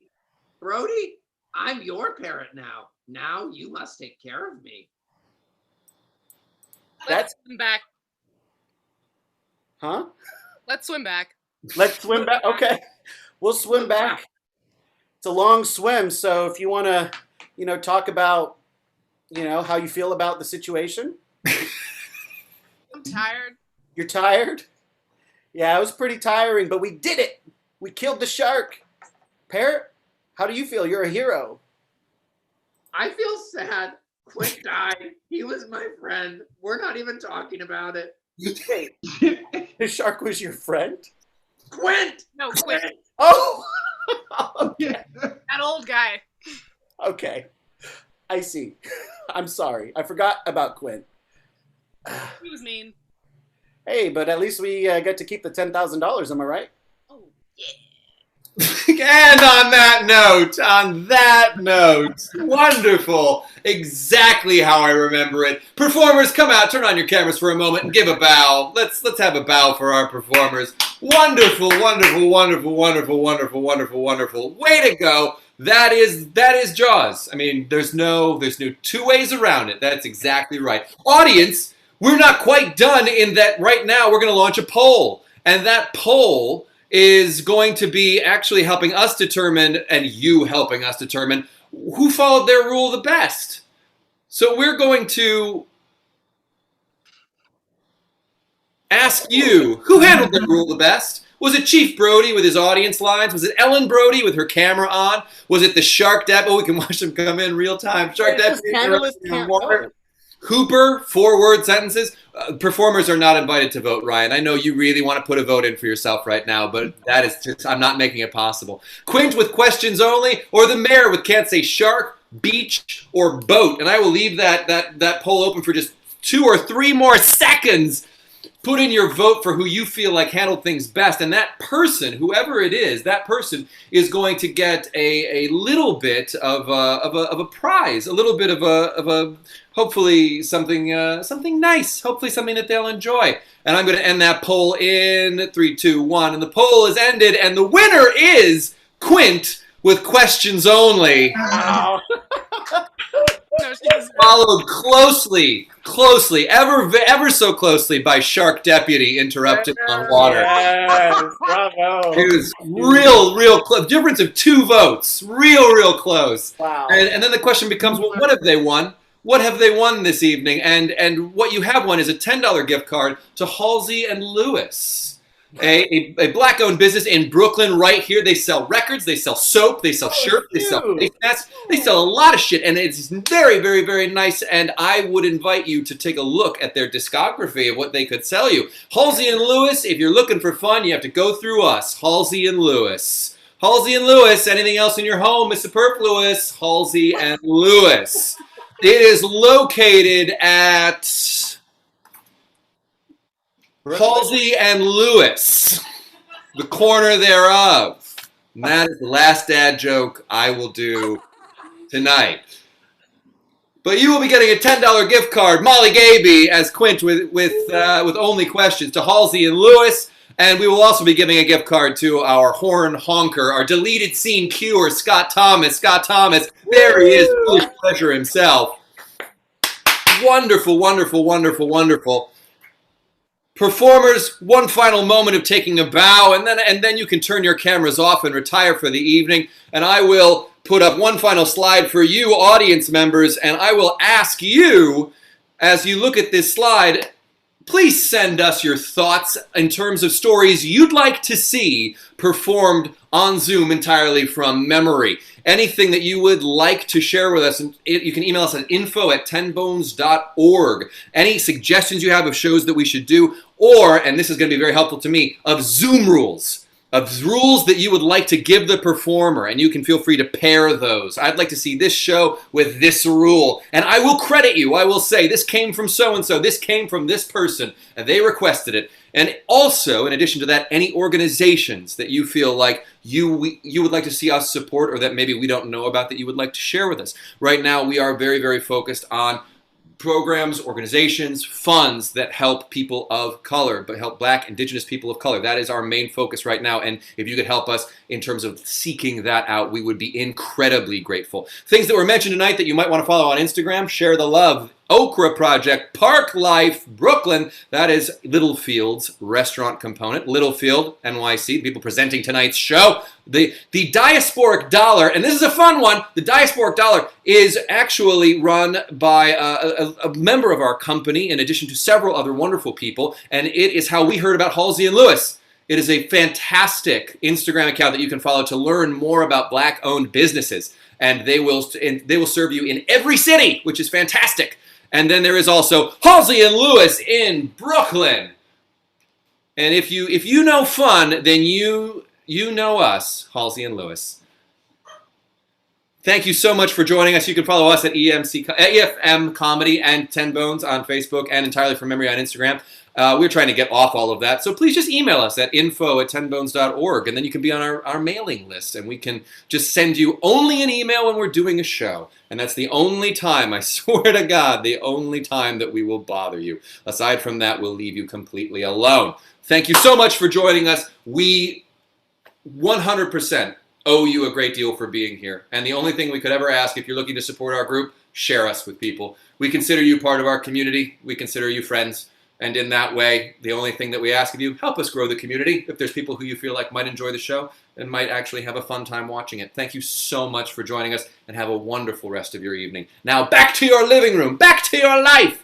Brody, I'm your parrot now. Now you must take care of me. Let's swim back. Huh? Let's swim back. Let's swim back. Okay. We'll swim back. It's a long swim, so if you want to, talk about, how you feel about the situation. I'm tired. You're tired? Yeah, it was pretty tiring, but we did it. We killed the shark. Parrot, how do you feel? You're a hero. I feel sad. Quint died. He was my friend. We're not even talking about it. Wait, the shark was your friend? Quint! No, Quint. Oh! Okay. That old guy. Okay. I see. I'm sorry. I forgot about Quint. He was mean. Hey, but at least we get to keep the $10,000, am I right? Oh, yeah. And on that note, wonderful. Exactly how I remember it. Performers, come out, turn on your cameras for a moment and give a bow. Let's have a bow for our performers. Wonderful, wonderful, wonderful, wonderful, wonderful, wonderful, wonderful. Way to go. That is Jaws. I mean, there's no two ways around it. That's exactly right. Audience, we're not quite done in that right now we're going to launch a poll. And that poll is going to be actually helping us determine, and you helping us determine, who followed their rule the best. So we're going to ask you, who handled their rule the best? Was it Chief Brody with his audience lines? Was it Ellen Brody with her camera on? Was it the Shark Dep? Oh, we can watch them come in real time. Shark Dep. Hooper, 4-word sentences. Performers are not invited to vote, Ryan. I know you really want to put a vote in for yourself right now, but that is just, I'm not making it possible. Quint with questions only, or the mayor with can't say shark, beach, or boat. And I will leave that poll open for just 2 or 3 more seconds. Put in your vote for who you feel like handled things best, and that person, whoever it is, that person is going to get a little bit of a prize, a little bit of a hopefully something nice, hopefully something that they'll enjoy. And I'm going to end that poll in 3, 2, 1, and the poll is ended, and the winner is Quint with questions only. Wow. Followed closely, ever so closely by Shark Deputy interrupted on water. Yes, bravo. It was real close. Difference of 2 votes. Real close. Wow. And then the question becomes, well, what have they won? What have they won this evening? And what you have won is a $10 gift card to Halsey and Lewis. A black-owned business in Brooklyn right here. They sell records, they sell soap, they sell shirts, they sell face masks, they sell a lot of shit, and it's very, very, very nice, and I would invite you to take a look at their discography of what they could sell you. Halsey and Lewis, if you're looking for fun, you have to go through us. Halsey and Lewis. Halsey and Lewis, anything else in your home is superfluous. Halsey and Lewis. It is located at Halsey and Lewis. the corner thereof. And that is the last dad joke I will do tonight. But you will be getting a $10 gift card, Molly Gaby as Quint with only questions to Halsey and Lewis. And we will also be giving a gift card to our horn honker, our deleted scene cuer, Scott Thomas. Scott Thomas, there he is, foolish pleasure himself. Wonderful, wonderful, wonderful, wonderful. Performers, one final moment of taking a bow, and then you can turn your cameras off and retire for the evening. And I will put up one final slide for you, audience members, and I will ask you, as you look at this slide, please send us your thoughts in terms of stories you'd like to see performed on Zoom entirely from memory. Anything that you would like to share with us, you can email us at info@tenbones.org. Any suggestions you have of shows that we should do, or, and this is going to be very helpful to me, of Zoom rules. Of rules that you would like to give the performer, and you can feel free to pair those. I'd like to see this show with this rule, and I will credit you. I will say, this came from so-and-so, this came from this person, and they requested it. And also, in addition to that, any organizations that you feel like you would like to see us support, or that maybe we don't know about that you would like to share with us. Right now, we are very, very focused on programs, organizations, funds that help people of color, but help Black, Indigenous people of color. That is our main focus right now. And if you could help us in terms of seeking that out, we would be incredibly grateful. Things that were mentioned tonight that you might want to follow on Instagram, share the love. Okra Project, Park Life, Brooklyn. That is Littlefield's restaurant component. Littlefield, NYC, people presenting tonight's show. The Diasporic Dollar, and this is a fun one. The Diasporic Dollar is actually run by a member of our company, in addition to several other wonderful people, and it is how we heard about Halsey and Lewis. It is a fantastic Instagram account that you can follow to learn more about Black-owned businesses, and they will serve you in every city, which is fantastic. And then there is also Halsey and Lewis in Brooklyn. And if you know fun, then you know us, Halsey and Lewis. Thank you so much for joining us. You can follow us at EFM Comedy and 10 Bones on Facebook and Entirely From Memory on Instagram. We're trying to get off all of that. So please just email us at info@10bones.org, and then you can be on our mailing list, and we can just send you only an email when we're doing a show. And that's the only time, I swear to God, the only time that we will bother you. Aside from that, we'll leave you completely alone. Thank you so much for joining us. We 100% owe you a great deal for being here. And the only thing we could ever ask, if you're looking to support our group, share us with people. We consider you part of our community. We consider you friends. And in that way, the only thing that we ask of you, help us grow the community. If there's people who you feel like might enjoy the show and might actually have a fun time watching it. Thank you so much for joining us, and have a wonderful rest of your evening. Now back to your living room, back to your life.